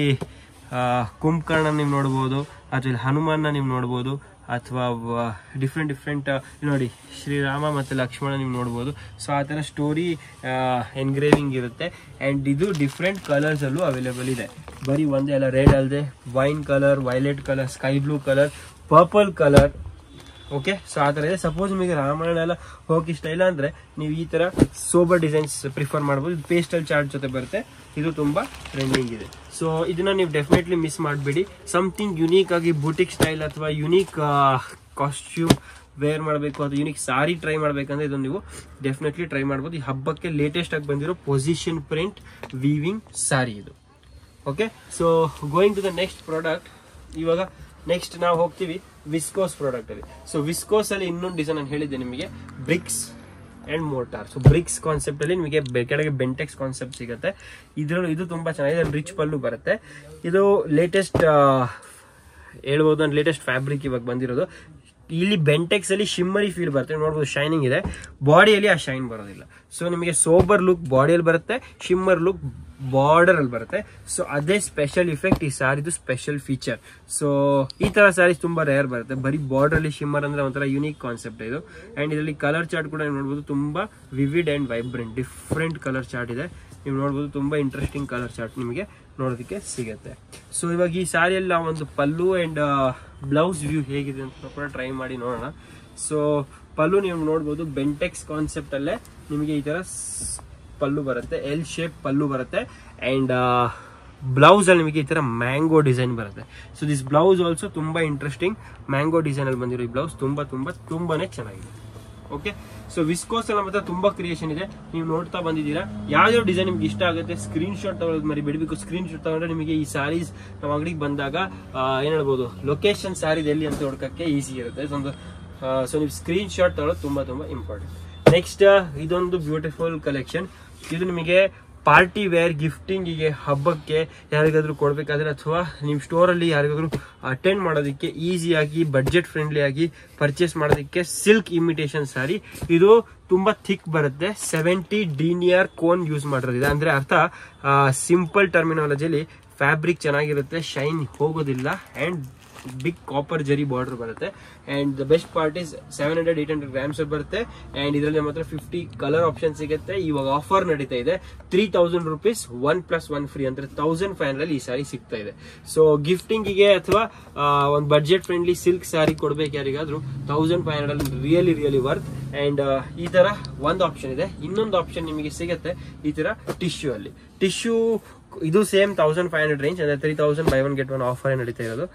ಕುಂಭಕರ್ಣ ನೀವು ನೋಡ್ಬೋದು, ಅಥವಾ ಇಲ್ಲಿ ಹನುಮಾನ ನೀವು ನೋಡ್ಬೋದು, ಅಥವಾ ಡಿಫ್ರೆಂಟ್ ನೋಡಿ ಶ್ರೀರಾಮ ಮತ್ತು ಲಕ್ಷ್ಮಣ ನೀವು ನೋಡ್ಬೋದು. ಸೊ ಆ ಥರ ಸ್ಟೋರಿ ಎನ್ಗ್ರೇವಿಂಗ್ ಇರುತ್ತೆ. ಆ್ಯಂಡ್ ಇದು ಡಿಫ್ರೆಂಟ್ ಕಲರ್ಸಲ್ಲೂ ಅವೈಲೇಬಲ್ ಇದೆ. ಬರೀ ಒಂದೇ ಅಲ್ಲ, ರೆಡ್ ಅಲ್ಲದೆ wine colour, violet colour, sky blue colour, purple colour. Okay, so ಆ ಥರ ಇದೆ. ಸಪೋಸ್ ನಿಮಗೆ ರಾಮಾಯಣ ಎಲ್ಲ ಹೋಗಿ ಇಷ್ಟ ಇಲ್ಲ ಅಂದರೆ ನೀವು ಈ ಥರ ಸೋಬರ್ ಡಿಸೈನ್ಸ್ ಪ್ರಿಫರ್ ಮಾಡ್ಬೋದು. ಇದು ಪೇಸ್ಟಲ್ ಚಾರ್ಟ್ ಜೊತೆ ಬರುತ್ತೆ. ಇದು ತುಂಬ ಟ್ರೆಂಡಿಂಗ್ ಇದೆ. ಸೊ ಇದನ್ನ ನೀವು ಡೆಫಿನೆಟ್ಲಿ ಮಿಸ್ ಮಾಡಬೇಡಿ. ಸಮಥಿಂಗ್ ಯುನೀಕ್ ಆಗಿ ಬುಟಿಕ್ ಸ್ಟೈಲ್ ಅಥವಾ ಯುನೀಕ್ ಕಾಸ್ಟ್ಯೂಮ್ ವೇರ್ ಮಾಡಬೇಕು ಅಥವಾ ಯುನೀಕ್ ಸಾರಿ ಟ್ರೈ ಮಾಡಬೇಕಂದ್ರೆ ಇದನ್ನು ನೀವು ಡೆಫಿನೆಟ್ಲಿ ಟ್ರೈ ಮಾಡ್ಬೋದು. ಈ ಹಬ್ಬಕ್ಕೆ ಲೇಟೆಸ್ಟ್ ಆಗಿ ಬಂದಿರೋ ಪೊಸಿಷನ್ ಪ್ರಿಂಟ್ ವೀವಿಂಗ್ ಸಾರಿ ಇದು. Okay, so going to the next product. ಇವಾಗ ನೆಕ್ಸ್ಟ್ ನಾವು ಹೋಗ್ತೀವಿ ವಿಸ್ಕೋಸ್ ಪ್ರಾಡಕ್ಟ್ ಅಲ್ಲಿ. ಸೊ ವಿಸ್ಕೋಸ್ ಅಲ್ಲಿ ಇನ್ನೊಂದು ಡಿಸೈನ್ ನಾನು ಹೇಳಿದ್ದೆ ನಿಮಗೆ, bricks and mortar. So bricks concept ಅಲ್ಲಿ ನಿಮಗೆ ಕೆಳಗೆ ಬೆಂಟೆಕ್ಸ್ ಕಾನ್ಸೆಪ್ಟ್ ಸಿಗುತ್ತೆ. ಇದರಲ್ಲಿ ಇದು ತುಂಬಾ ಚೆನ್ನಾಗಿದೆ. ರಿಚ್ ಪಲ್ಲು ಬರುತ್ತೆ. ಇದು ಲೇಟೆಸ್ಟ್ ಹೇಳ್ಬೋದು, ಲೇಟೆಸ್ಟ್ ಫ್ಯಾಬ್ರಿಕ್ ಇವಾಗ ಬಂದಿರೋದು. ಇಲ್ಲಿ ಬೆಂಟೆಕ್ಸ್ ಅಲ್ಲಿ ಶಿಮ್ಮರಿ ಫೀಲ್ ಬರುತ್ತೆ, ನೋಡ್ಬೋದು ಶೈನಿಂಗ್ ಇದೆ. ಬಾಡಿಯಲ್ಲಿ ಆ ಶೈನ್ ಬರೋದಿಲ್ಲ. ಸೊ ನಿಮಗೆ ಸೋಬರ್ ಲುಕ್ ಬಾಡಿಯಲ್ಲಿ ಬರುತ್ತೆ, ಶಿಮ್ಮರ್ ಲುಕ್ ಬಾರ್ಡರ್ ಅಲ್ಲಿ ಬರುತ್ತೆ. ಸೊ ಅದೇ ಸ್ಪೆಷಲ್ ಇಫೆಕ್ಟ್ ಈ ಸ್ಯಾರಿದು ಸ್ಪೆಷಲ್ ಫೀಚರ್. ಸೊ ಈ ತರ ಸ್ಯಾರೀಸ್ ತುಂಬಾ ರೇರ್ ಬರುತ್ತೆ. ಬರೀ ಬಾರ್ಡರ್ ಅಲ್ಲಿ ಶಿಮ್ಮರ್ ಅಂದ್ರೆ ಒಂಥರ ಯುನೀಕ್ ಕಾನ್ಸೆಪ್ಟ್ ಇದು. ಅಂಡ್ ಇದರಲ್ಲಿ ಕಲರ್ ಚಾರ್ಟ್ ಕೂಡ ನೋಡ್ಬೋದು, ತುಂಬಾ vivid and vibrant different colour chart ಇದೆ. ನೀವು ನೋಡ್ಬೋದು, ತುಂಬಾ ಇಂಟ್ರೆಸ್ಟಿಂಗ್ ಕಲರ್ ಚಾರ್ಟ್ ನಿಮಗೆ ನೋಡೋದಕ್ಕೆ ಸಿಗುತ್ತೆ. ಸೊ ಇವಾಗ ಈ ಸ್ಯಾರಿಯಲ್ಲಿ ನಾವು ಒಂದು ಪಲ್ಲು ಅಂಡ್ ಬ್ಲೌಸ್ ವ್ಯೂ ಹೇಗಿದೆ ಅಂತ ಕೂಡ ಟ್ರೈ ಮಾಡಿ ನೋಡೋಣ. ಸೊ ಪಲ್ಲು ನೀವು ನೋಡ್ಬೋದು, ಬೆಂಟೆಕ್ಸ್ ಕಾನ್ಸೆಪ್ಟ್ ಅಲ್ಲೇ ನಿಮಗೆ ಈ ತರ ಪಲ್ಲು ಬರುತ್ತೆ, ಎಲ್ ಶೇಪ್ ಪಲ್ಲು ಬರುತ್ತೆ. ಅಂಡ್ ಬ್ಲೌಸ್ ಅಲ್ಲಿ ನಿಮಗೆ ಈ ತರ ಮ್ಯಾಂಗೋ ಡಿಸೈನ್ ಬರುತ್ತೆ. ಸೊ ದಿಸ್ ಬ್ಲೌಸ್ ಆಲ್ಸೋ ತುಂಬಾ ಇಂಟ್ರೆಸ್ಟಿಂಗ್. ಮ್ಯಾಂಗೋ ಡಿಸೈನ್ ಅಲ್ಲಿ ಬಂದಿರೋ ಈ ಬ್ಲೌಸ್ ತುಂಬಾನೇ ಚೆನ್ನಾಗಿದೆ. ಓಕೆ, ಸೊ ವಿಸ್ಕೋಸ್ ಅಲ್ಲಿ ನಮ್ಮ ಹತ್ರ ತುಂಬಾ ಕ್ರಿಯೇಷನ್ ಇದೆ. ನೀವು ನೋಡ್ತಾ ಬಂದಿದ್ದೀರಾ. ಯಾವ್ಯಾವ ಡಿಸೈನ್ ನಿಮ್ಗೆ ಇಷ್ಟ ಆಗುತ್ತೆ ಸ್ಕ್ರೀನ್ ಶಾಟ್ ತಗೊಳ್ಳೋದು ಮರಿಬೇಡಿ. ಬಿಕಾಸ್ ಸ್ಕ್ರೀನ್ ಶಾಟ್ ತಗೊಂಡ್ರೆ ನಿಮಗೆ ಈ ಸ್ಯಾರೀಸ್ ನಮ್ಮ ಅಂಗಡಿಗೆ ಬಂದಾಗ ಏನ್ ಹೇಳ್ಬೋದು, ಲೊಕೇಶನ್ ಸ್ಯಾರೀಸ್ ಎಲ್ಲಿ ಅಂತ ಹುಡ್ಕಕ್ಕೆ ಈಸಿ ಇರುತ್ತೆ. ಸೊ ನೀವು ಸ್ಕ್ರೀನ್ ಶಾಟ್ ತಗೊಳ್ಳೋದು ತುಂಬಾ ಇಂಪಾರ್ಟೆಂಟ್. ನೆಕ್ಸ್ಟ್ ಇದೊಂದು ಬ್ಯೂಟಿಫುಲ್ ಕಲೆಕ್ಷನ್. ಇದು ನಿಮಗೆ ಪಾರ್ಟಿ ವೇರ್ ಗಿಫ್ಟಿಂಗಿಗೆ, ಹಬ್ಬಕ್ಕೆ ಯಾರಿಗಾದ್ರೂ ಕೊಡ್ಬೇಕಾದ್ರೆ ಅಥವಾ ನಿಮ್ಮ ಸ್ಟೋರ್ ಅಲ್ಲಿ ಯಾರಿಗಾದ್ರೂ ಅಟೆಂಡ್ ಮಾಡೋದಕ್ಕೆ ಈಸಿಯಾಗಿ ಬಡ್ಜೆಟ್ ಫ್ರೆಂಡ್ಲಿ ಆಗಿ ಪರ್ಚೇಸ್ ಮಾಡೋದಕ್ಕೆ ಸಿಲ್ಕ್ ಇಮಿಟೇಷನ್ ಸ್ಯಾರಿ. ಇದು ತುಂಬಾ ಥಿಕ್ ಬರುತ್ತೆ. 70 ಡಿನಿಯರ್ ಕೋನ್ ಯೂಸ್ ಮಾಡಿರೋದಿದೆ. ಅಂದ್ರೆ ಅರ್ಥ, ಸಿಂಪಲ್ ಟರ್ಮಿನಾಲಜಿಯಲ್ಲಿ ಫ್ಯಾಬ್ರಿಕ್ ಚೆನ್ನಾಗಿರುತ್ತೆ, ಶೈನ್ ಹೋಗೋದಿಲ್ಲ ಅಂಡ್ ಬಿಗ್ ಕಾಪರ್ ಜರಿ ಬಾರ್ಡರ್ ಬರುತ್ತೆ. And the best part is 700-800 grams ಬರುತ್ತೆ. ಅಂಡ್ ಇದರಲ್ಲಿ ನಮ್ಮ ಹತ್ರ 50 ಕಲರ್ ಆಪ್ಷನ್ ಸಿಗುತ್ತೆ. ಇವಾಗ ಆಫರ್ ನಡೀತಾ ಇದೆ, 3000 ರೂಪೀಸ್ 1+1 ಫ್ರೀ ಅಂದ್ರೆ 1500 ಈ ಸಾರಿ ಸಿಗ್ತಾ ಇದೆ. ಸೊ ಗಿಫ್ಟಿಂಗ್ ಗೆ ಅಥವಾ ಒಂದು ಬಡ್ಜೆಟ್ ಫ್ರೆಂಡ್ಲಿ ಸಿಲ್ಕ್ ಸಾರಿ ಕೊಡ್ಬೇಕು ಯಾರಿಗಾದ್ರೂ 1500 ರಿಯಲಿ ವರ್ತ್. ಅಂಡ್ ಈ ತರ ಒಂದು ಆಪ್ಷನ್ ಇದೆ. ಇನ್ನೊಂದು ಆಪ್ಷನ್ ನಿಮಗೆ ಸಿಗುತ್ತೆ ಈ ತರ ಟಿಶ್ಯೂ ಅಲ್ಲಿ. ಟಿಶ್ಯೂ ಇದು ಸೇಮ್ 1500 ರೇಂಜ್ ಅಂದ್ರೆ 3000 buy one get one offer ನಡೀತಾ ಇರೋದು.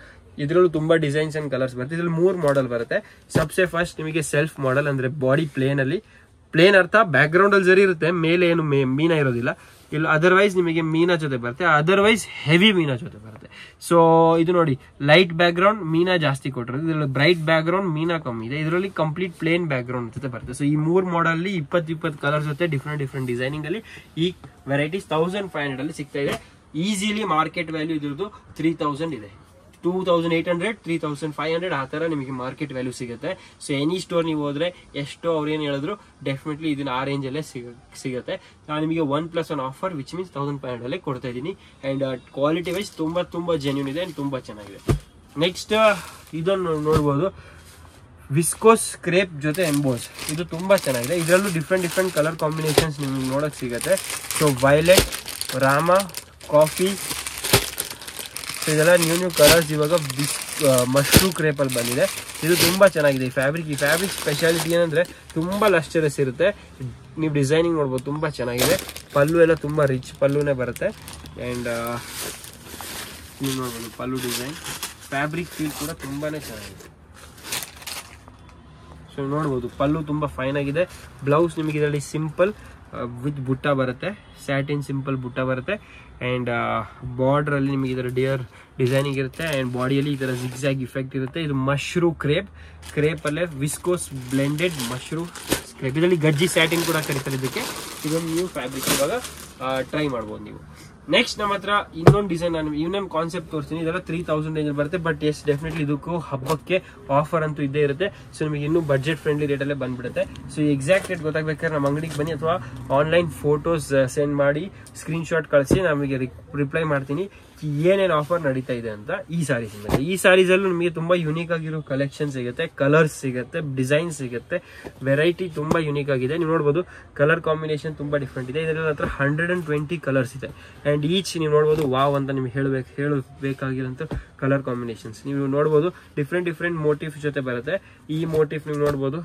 ಇದ್ರಲ್ಲೂ ತುಂಬಾ ಡಿಸೈನ್ಸ್ ಅಂಡ್ ಕಲರ್ಸ್ ಬರುತ್ತೆ. ಇದ್ರಲ್ಲಿ 3 ಮಾಡೆಲ್ ಬರುತ್ತೆ. ಸಬ್ಸೆ ಫಸ್ಟ್ ನಿಮಗೆ ಸೆಲ್ಫ್ ಮಾಡೆಲ್ ಅಂದ್ರೆ ಬಾಡಿ ಪ್ಲೇನ್ ಅಲ್ಲಿ, ಪ್ಲೇನ್ ಅರ್ಥ ಬ್ಯಾಕ್ ಗ್ರೌಂಡ್ ಅಲ್ಲಿ ಜರಿ ಇರುತ್ತೆ, ಮೇಲೆ ಏನು ಮೀನಾ ಇರೋದಿಲ್ಲ. ಇಲ್ಲ ಅದರ್ವೈಸ್ ನಿಮಗೆ ಮೀನಾ ಜೊತೆ ಬರುತ್ತೆ, ಅದರ್ವೈಸ್ ಹೆವಿ ಮೀನಾ ಜೊತೆ ಬರುತ್ತೆ. ಸೊ ಇದು ನೋಡಿ, ಲೈಟ್ ಬ್ಯಾಕ್ ಗ್ರೌಂಡ್ ಮೀನಾ ಜಾಸ್ತಿ ಕೊಟ್ಟಿರೋದು, ಇದರಲ್ಲಿ ಬ್ರೈಟ್ ಬ್ಯಾಕ್ ಗ್ರೌಂಡ್ ಮೀನಾ ಕಮ್ಮಿ ಇದೆ, ಇದರಲ್ಲಿ ಕಂಪ್ಲೀಟ್ ಪ್ಲೇನ್ ಬ್ಯಾಕ್ ಗ್ರೌಂಡ್ ಜೊತೆ ಬರುತ್ತೆ. ಸೊ ಈ 3 ಮಾಡೆಲ್ ಅಲ್ಲಿ 20 ಕಲರ್ ಜೊತೆ ಡಿಫ್ರೆಂಟ್ ಡಿಸೈನಿಂಗ್ ಅಲ್ಲಿ ಈ ವೆರೈಟೀಸ್ 1500 ಅಲ್ಲಿ ಸಿಗ್ತಾ ಇದೆ. ಈಸಿಲಿ ಮಾರ್ಕೆಟ್ ವ್ಯಾಲ್ಯೂ ಇದ್ರದ್ದು 3000 ಇದೆ. 2800, 3500 ಆ ತರ ನಿಮಗೆ ಮಾರ್ಕೆಟ್ ವ್ಯಾಲ್ಯೂ ಸಿಗುತ್ತೆ. ಸೊ ಎನಿ ಸ್ಟೋರ್ ನೀವು ಹೋದ್ರೆ ಎಷ್ಟೋ ಅವ್ರು ಏನ್ ಹೇಳಿದ್ರು ಡೆಫಿನೆಟ್ಲಿ ಇದನ್ನ ಆ ರೇಂಜ್ ಅಲ್ಲೇ ಸಿಗುತ್ತೆ. ನಾನು ನಿಮಗೆ 1+1 ಆಫರ್ ವಿಚ್ ಮೀನ್ಸ್ 1500 ಅಲ್ಲೇ ಕೊಡ್ತಾ ಇದ್ದೀನಿ. ಅಂಡ್ ಕ್ವಾಲಿಟಿ ವೈಸ್ ತುಂಬಾ ಜೆನ್ಯೂನ್ ಇದೆ ಅಂಡ್ ತುಂಬಾ ಚೆನ್ನಾಗಿದೆ. ನೆಕ್ಸ್ಟ್ ಇದನ್ನು ನೋಡ್ಬೋದು, ವಿಸ್ಕೋಸ್ ಕ್ರೇಪ್ ಜೊತೆ ಎಂಬೋಸ್. ಇದು ತುಂಬಾ ಚೆನ್ನಾಗಿದೆ. ಇದರಲ್ಲೂ ಡಿಫ್ರೆಂಟ್ ಕಲರ್ ಕಾಂಬಿನೇಷನ್ಸ್ ನಿಮ್ಗೆ ನೋಡಕ್ ಸಿಗುತ್ತೆ. ಸೊ ವೈಲೆಟ್, ರಾಮ, ಕಾಫಿ, ಇದೆಲ್ಲ ನ್ಯೂ ಕಲರ್ಸ್ ಇವಾಗ ಮಶ್ರೂಮ್ ಕ್ರೇಪ್ ಅಲ್ಲಿ ಬಂದಿದೆ. ಇದು ತುಂಬಾ ಚೆನ್ನಾಗಿದೆ. ಈ ಫ್ಯಾಬ್ರಿಕ್ ಸ್ಪೆಷಾಲಿಟಿ ಏನಂದ್ರೆ ತುಂಬಾ ಲಸ್ಟರಸ್ ಇರುತ್ತೆ. ನೀವು ಡಿಸೈನಿಂಗ್ ನೋಡ್ಬೋದು, ತುಂಬಾ ಚೆನ್ನಾಗಿದೆ. ಪಲ್ಲು ಎಲ್ಲ ತುಂಬಾ ರಿಚ್ ಪಲ್ಲುನೇ ಬರುತ್ತೆ. ಅಂಡ್ ನೀವು ನೋಡ್ಬೋದು ಪಲ್ಲು ಡಿಸೈನ್, ಫ್ಯಾಬ್ರಿಕ್ ಫೀಲ್ ಕೂಡ ತುಂಬಾನೇ ಚೆನ್ನಾಗಿದೆ. ಸೊ ನೋಡ್ಬೋದು ಪಲ್ಲು ತುಂಬಾ ಫೈನ್ ಆಗಿದೆ. ಬ್ಲೌಸ್ ನಿಮಗೆ ಇದರಲ್ಲಿ ಸಿಂಪಲ್ ವಿತ್ ಬುಟ್ಟ ಬರುತ್ತೆ, ಸ್ಯಾಟಿನ್ ಸಿಂಪಲ್ ಬುಟ್ಟ ಬರುತ್ತೆ. ಅಂಡ್ ಬಾರ್ಡರ್ ಅಲ್ಲಿ ನಿಮಗೆ ಇದರ ಡಿಯರ್ ಡಿಸೈನಿಂಗ್ ಇರುತ್ತೆ. ಅಂಡ್ ಬಾಡಿಯಲ್ಲಿ ಈ ತರ ಜಿಗ್ಜಾಗ್ ಇಫೆಕ್ಟ್ ಇರುತ್ತೆ. ಇದು ಮಶ್ರೂಮ್ ಕ್ರೇಪ್ ಅಲ್ಲೇ ವಿಸ್ಕೋಸ್ ಬ್ಲೆಂಡೆಡ್ ಮಶ್ರೂಮ್ ಕ್ರೇಪ್. ಇದರಲ್ಲಿ ಗಜ್ಜಿ ಸ್ಯಾಟಿನ್ ಕೂಡ ಕರೀತಾರೆ ಇದಕ್ಕೆ. ಇದೊಂದು ನ್ಯೂ ಫ್ಯಾಬ್ರಿಕ್ ಇವಾಗ ಟ್ರೈ ಮಾಡ್ಬೋದು ನೀವು. ನೆಕ್ಸ್ಟ್ ನಮ್ಮ ಹತ್ರ ಇನ್ನೊಂದು ಡಿಸೈನ್, ನಾನು ಇನ್ನೊಂದು ಕಾನ್ಸೆಪ್ಟ್ ತೋರಿಸ್ತೀನಿ. ಇದೆಲ್ಲ 3000 ರೇಂಜ್ ಬರುತ್ತೆ. ಬಟ್ ಎಸ್ ಡೆಫಿನೆಟ್ಲಿ ಇದಕ್ಕೂ ಹಬ್ಬಕ್ಕೆ ಆಫರ್ ಅಂತೂ ಇದ್ದೇ ಇರುತ್ತೆ. ಸೊ ನಿಮಗೆ ಇನ್ನೂ ಬಡ್ಜೆಟ್ ಫ್ರೆಂಡ್ಲಿ ರೇಟಲ್ಲೇ ಬಂದ್ಬಿಡುತ್ತೆ. ಸೊ ಎಕ್ಸಾಕ್ಟ್ ರೇಟ್ ಗೊತ್ತಾಗಬೇಕಾದ್ರೆ ನಮ್ಮ ಅಂಗಡಿಗೆ ಬನ್ನಿ ಅಥವಾ ಆನ್ಲೈನ್ ಫೋಟೋಸ್ ಸೆಂಡ್ ಮಾಡಿ ಸ್ಕ್ರೀನ್ ಶಾಟ್ ಕಳಿಸಿ, ನಮಗೆ ರಿಪ್ಲೈ ಮಾಡ್ತೀನಿ ಏನೇನು ಆಫರ್ ನಡೀತಾ ಇದೆ ಅಂತ. ಈ ಸಾರೀಸ್ ಮೇಲೆ, ಈ ಸಾರೀಸ್ ಅಲ್ಲೂ ನಿಮಗೆ ತುಂಬಾ ಯುನೀಕ್ ಆಗಿರೋ ಕಲೆಕ್ಷನ್ ಸಿಗುತ್ತೆ, ಕಲರ್ಸ್ ಸಿಗುತ್ತೆ, ಡಿಸೈನ್ ಸಿಗುತ್ತೆ, ವೆರೈಟಿ ತುಂಬಾ ಯುನೀಕ್ ಆಗಿದೆ. ನೀವು ನೋಡಬಹುದು ಕಲರ್ ಕಾಂಬಿನೇಷನ್ ತುಂಬಾ ಡಿಫ್ರೆಂಟ್ ಇದೆ. ಇದರಲ್ಲಿ ಹತ್ರ 120 ಕಲರ್ಸ್ ಇದೆ. ಅಂಡ್ ಈಚ್ ನೀವು ನೋಡಬಹುದು ವಾವ್ ಅಂತ ನಿಮ್ಗೆ ಹೇಳಬೇಕಾಗಿರೋಂಥ ಕಲರ್ ಕಾಂಬಿನೇಷನ್ಸ್ ನೀವು ನೋಡಬಹುದು. ಡಿಫ್ರೆಂಟ್ ಮೋಟಿವ್ ಜೊತೆ ಬರುತ್ತೆ. ಈ ಮೋಟಿವ್ ನೀವು ನೋಡಬಹುದು,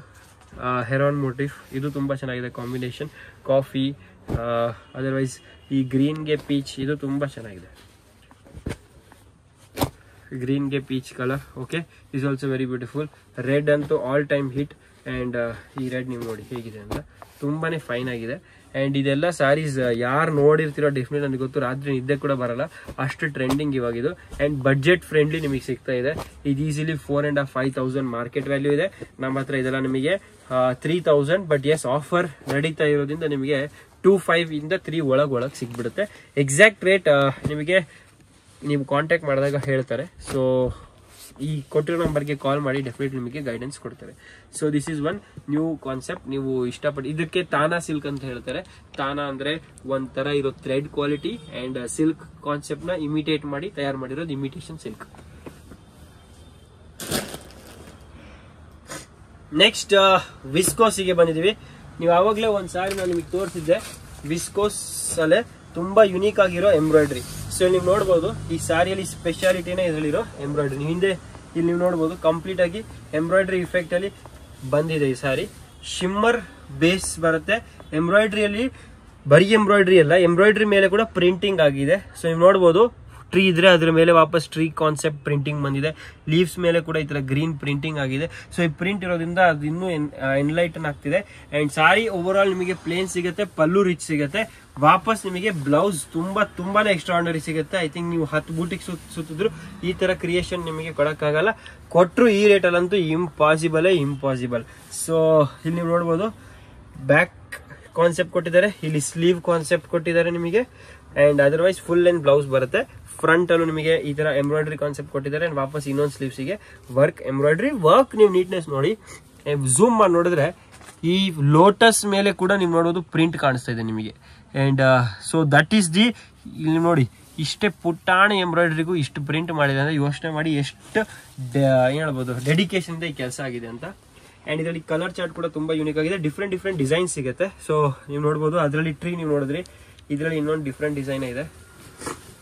ಹೆರಾನ್ ಮೋಟಿವ್, ಇದು ತುಂಬಾ ಚೆನ್ನಾಗಿದೆ ಕಾಂಬಿನೇಷನ್. ಕಾಫಿ, ಅದರ್ವೈಸ್ ಈ ಗ್ರೀನ್ಗೆ ಪೀಚ್, ಇದು ತುಂಬಾ ಚೆನ್ನಾಗಿದೆ. ಗ್ರೀನ್ಗೆ peach colour, okay, is also very beautiful. Red ಅಂತೂ ಆಲ್ ಟೈಮ್ ಹಿಟ್. ಅಂಡ್ ಈ ರೆಡ್ ನೀವು ನೋಡಿ ಹೇಗಿದೆ ಅಂತ, ತುಂಬಾನೇ ಫೈನ್ ಆಗಿದೆ. ಅಂಡ್ ಇದೆಲ್ಲ ಸ್ಯಾರೀಸ್ ಯಾರು ನೋಡಿರ್ತೀರೋ ಡೆಫಿನೆಟ್ ನನಗೆ ಗೊತ್ತು, ರಾತ್ರಿ ನಿದ್ದೆ ಕೂಡ ಬರಲ್ಲ, ಅಷ್ಟು ಟ್ರೆಂಡಿಂಗ್ ಇವಾಗಿದು. ಅಂಡ್ ಬಡ್ಜೆಟ್ ಫ್ರೆಂಡ್ಲಿ ನಿಮಗೆ ಸಿಗ್ತಾ ಇದೆ. ಇದು ಈಸಿಲಿ 4,500 ಮಾರ್ಕೆಟ್ ವ್ಯಾಲ್ಯೂ ಇದೆ. ನಮ್ಮ ಹತ್ರ ಇದೆಲ್ಲ ನಿಮಗೆ 3000. ಬಟ್ ಎಸ್ ಆಫರ್ ನಡೀತಾ ಇರೋದ್ರಿಂದ ನಿಮಗೆ 2,500 ಇಂದ 3 ಒಳಗೆ ಸಿಗ್ಬಿಡುತ್ತೆ. ಎಕ್ಸಾಕ್ಟ್ ರೇಟ್ ನಿಮಗೆ ನೀವು ಕಾಂಟ್ಯಾಕ್ಟ್ ಮಾಡಿದಾಗ ಹೇಳ್ತಾರೆ. ಸೊ ಈ ಕೊಟ್ಟಿರೋ ನಂಬರ್ಗೆ ಕಾಲ್ ಮಾಡಿ ಡೆಫಿನೆಟ್ ನಿಮಗೆ ಗೈಡೆನ್ಸ್ ಕೊಡ್ತಾರೆ. So this is one new concept. ನೀವು ಇಷ್ಟಪಟ್ಟು ಇದಕ್ಕೆ ತಾನಾ ಸಿಲ್ಕ್ ಅಂತ ಹೇಳ್ತಾರೆ. ತಾನಾ ಅಂದ್ರೆ ಒಂಥರ ಇರೋ thread quality and silk concept ನ ಇಮಿಟೇಟ್ ಮಾಡಿ ತಯಾರು ಮಾಡಿರೋದು ಇಮಿಟೇಷನ್ ಸಿಲ್ಕ್. ನೆಕ್ಸ್ಟ್ ವಿಸ್ಕೋಸಿಗೆ ಬಂದಿದೀವಿ. ನೀವು ಆವಾಗಲೇ ಒಂದ್ ಸಾರಿ ನಾನು ನಿಮಗೆ ತೋರಿಸಿದ್ದೆ, ವಿಸ್ಕೋಸ್ ಅಲ್ಲೇ ತುಂಬಾ ಯುನೀಕ್ ಆಗಿರೋ ಎಂಬ್ರಾಯ್ಡ್ರಿ. ಸೊ ನೀವು ನೋಡಬಹುದು ಈ ಸಾರಿಯಲ್ಲಿ ಸ್ಪೆಷಾಲಿಟಿನೇ ಇದರಲ್ಲಿರೋ ಎಂಬ್ರಾಯ್ಡ್ರಿ. ಹಿಂದೆ ಇಲ್ಲಿ ನೀವು ನೋಡಬಹುದು ಕಂಪ್ಲೀಟ್ ಆಗಿ ಎಂಬ್ರಾಯ್ಡ್ರಿ ಇಫೆಕ್ಟ್ ಅಲ್ಲಿ ಬಂದಿದೆ. ಈ ಸಾರಿ ಶಿಮ್ಮರ್ ಬೇಸ್ ಬರುತ್ತೆ. ಎಂಬ್ರಾಯ್ಡ್ರಿಯಲ್ಲಿ ಬರೀ ಎಂಬ್ರಾಯ್ಡ್ರಿ ಅಲ್ಲ, ಎಂಬ್ರಾಯ್ಡ್ರಿ ಮೇಲೆ ಕೂಡ ಪ್ರಿಂಟಿಂಗ್ ಆಗಿದೆ. ಸೊ ನೀವು ನೋಡಬಹುದು ಟ್ರೀ ಇದ್ರೆ ಅದ್ರ ಮೇಲೆ ವಾಪಸ್ ಟ್ರೀ ಕಾನ್ಸೆಪ್ಟ್ ಪ್ರಿಂಟಿಂಗ್ ಬಂದಿದೆ. ಲೀವ್ಸ್ ಮೇಲೆ ಕೂಡ ಈ ತರ ಗ್ರೀನ್ ಪ್ರಿಂಟಿಂಗ್ ಆಗಿದೆ. ಸೊ ಈ ಪ್ರಿಂಟ್ ಇರೋದ್ರಿಂದ ಅದು ಇನ್ನೂ ಎನ್ಲೈಟನ್ ಆಗ್ತಿದೆ. ಅಂಡ್ ಸಾರಿ ಓವರ್ ಆಲ್ ನಿಮಗೆ ಪ್ಲೇನ್ ಸಿಗುತ್ತೆ, ಪಲ್ಲು ರಿಚ್ ಸಿಗುತ್ತೆ. ವಾಪಸ್ ನಿಮಗೆ ಬ್ಲೌಸ್ ತುಂಬಾನೇ ಎಕ್ಸ್ಟ್ರಾರ್ಡಿನರಿ ಸಿಗುತ್ತೆ. ಐ ಥಿಂಕ್ ನೀವು 10 ಬೂಟಿಗೆ ಸುತ್ತಿದ್ರು ಈ ತರ ಕ್ರಿಯೇಷನ್ ನಿಮಗೆ ಕೊಡಕ್ಕಾಗಲ್ಲ. ಕೊಟ್ಟರು ಈ ರೇಟಲ್ಲಂತೂ ಇಂಪಾಸಿಬಲ್. ಸೊ ಇಲ್ಲಿ ನೀವು ನೋಡ್ಬೋದು ಬ್ಯಾಕ್ ಕಾನ್ಸೆಪ್ಟ್ ಕೊಟ್ಟಿದ್ದಾರೆ, ಇಲ್ಲಿ ಸ್ಲೀವ್ ಕಾನ್ಸೆಪ್ಟ್ ಕೊಟ್ಟಿದ್ದಾರೆ ನಿಮಗೆ. And otherwise full length blouse ಬರುತ್ತೆ. ಫ್ರಂಟ್ ಅಲ್ಲೂ ನಿಮಗೆ ಈ ತರ ಎಂಬ್ರಾಯ್ಡ್ರಿ ಕಾನ್ಸೆಪ್ಟ್ ಕೊಟ್ಟಿದ್ದಾರೆ. ಅಂಡ್ ವಾಪಸ್ ಇನ್ನೊಂದು ಸ್ಲೀವ್ಸಿಗೆ ಎಂಬ್ರಾಯ್ಡ್ರಿ ವರ್ಕ್. ನೀವು ನೀಟ್ನೆಸ್ ನೋಡಿ, ಝೂಮ್ ಮಾಡಿ ನೋಡಿದ್ರೆ ಈ ಲೋಟಸ್ ಮೇಲೆ ಕೂಡ ನೀವು ನೋಡೋದು ಪ್ರಿಂಟ್ ಕಾಣಿಸ್ತಾ ಇದೆ ನಿಮಗೆ. And so that is the, ಇಲ್ಲಿ ನೋಡಿ ಇಷ್ಟೇ ಪುಟ್ಟಾಣಿ ಎಂಬ್ರಾಯ್ಡ್ರಿಗೂ ಇಷ್ಟು ಪ್ರಿಂಟ್ ಮಾಡಿದೆ ಅಂದ್ರೆ ಯೋಚನೆ ಮಾಡಿ ಎಷ್ಟು ಏನ್ ಹೇಳ್ಬೋದು ಡೆಡಿಕೇಶನ್ ಇಂದ ಈ ಕೆಲಸ ಆಗಿದೆ ಅಂತ. ಅಂಡ್ ಇದರಲ್ಲಿ ಕಲರ್ ಚಾರ್ಟ್ ಕೂಡ ತುಂಬಾ ಯೂನಿಕ್ ಆಗಿದೆ, ಡಿಫ್ರೆಂಟ್ ಡಿಸೈನ್ ಸಿಗುತ್ತೆ. ಸೊ ನೀವು ನೋಡ್ಬೋದು, ಅದರಲ್ಲಿ ಟ್ರೀ ನೀವು ನೋಡಿದ್ರಿ, ಇದರಲ್ಲಿ ಇನ್ನೊಂದು ಡಿಫ್ರೆಂಟ್ ಡಿಸೈನ್ ಇದೆ.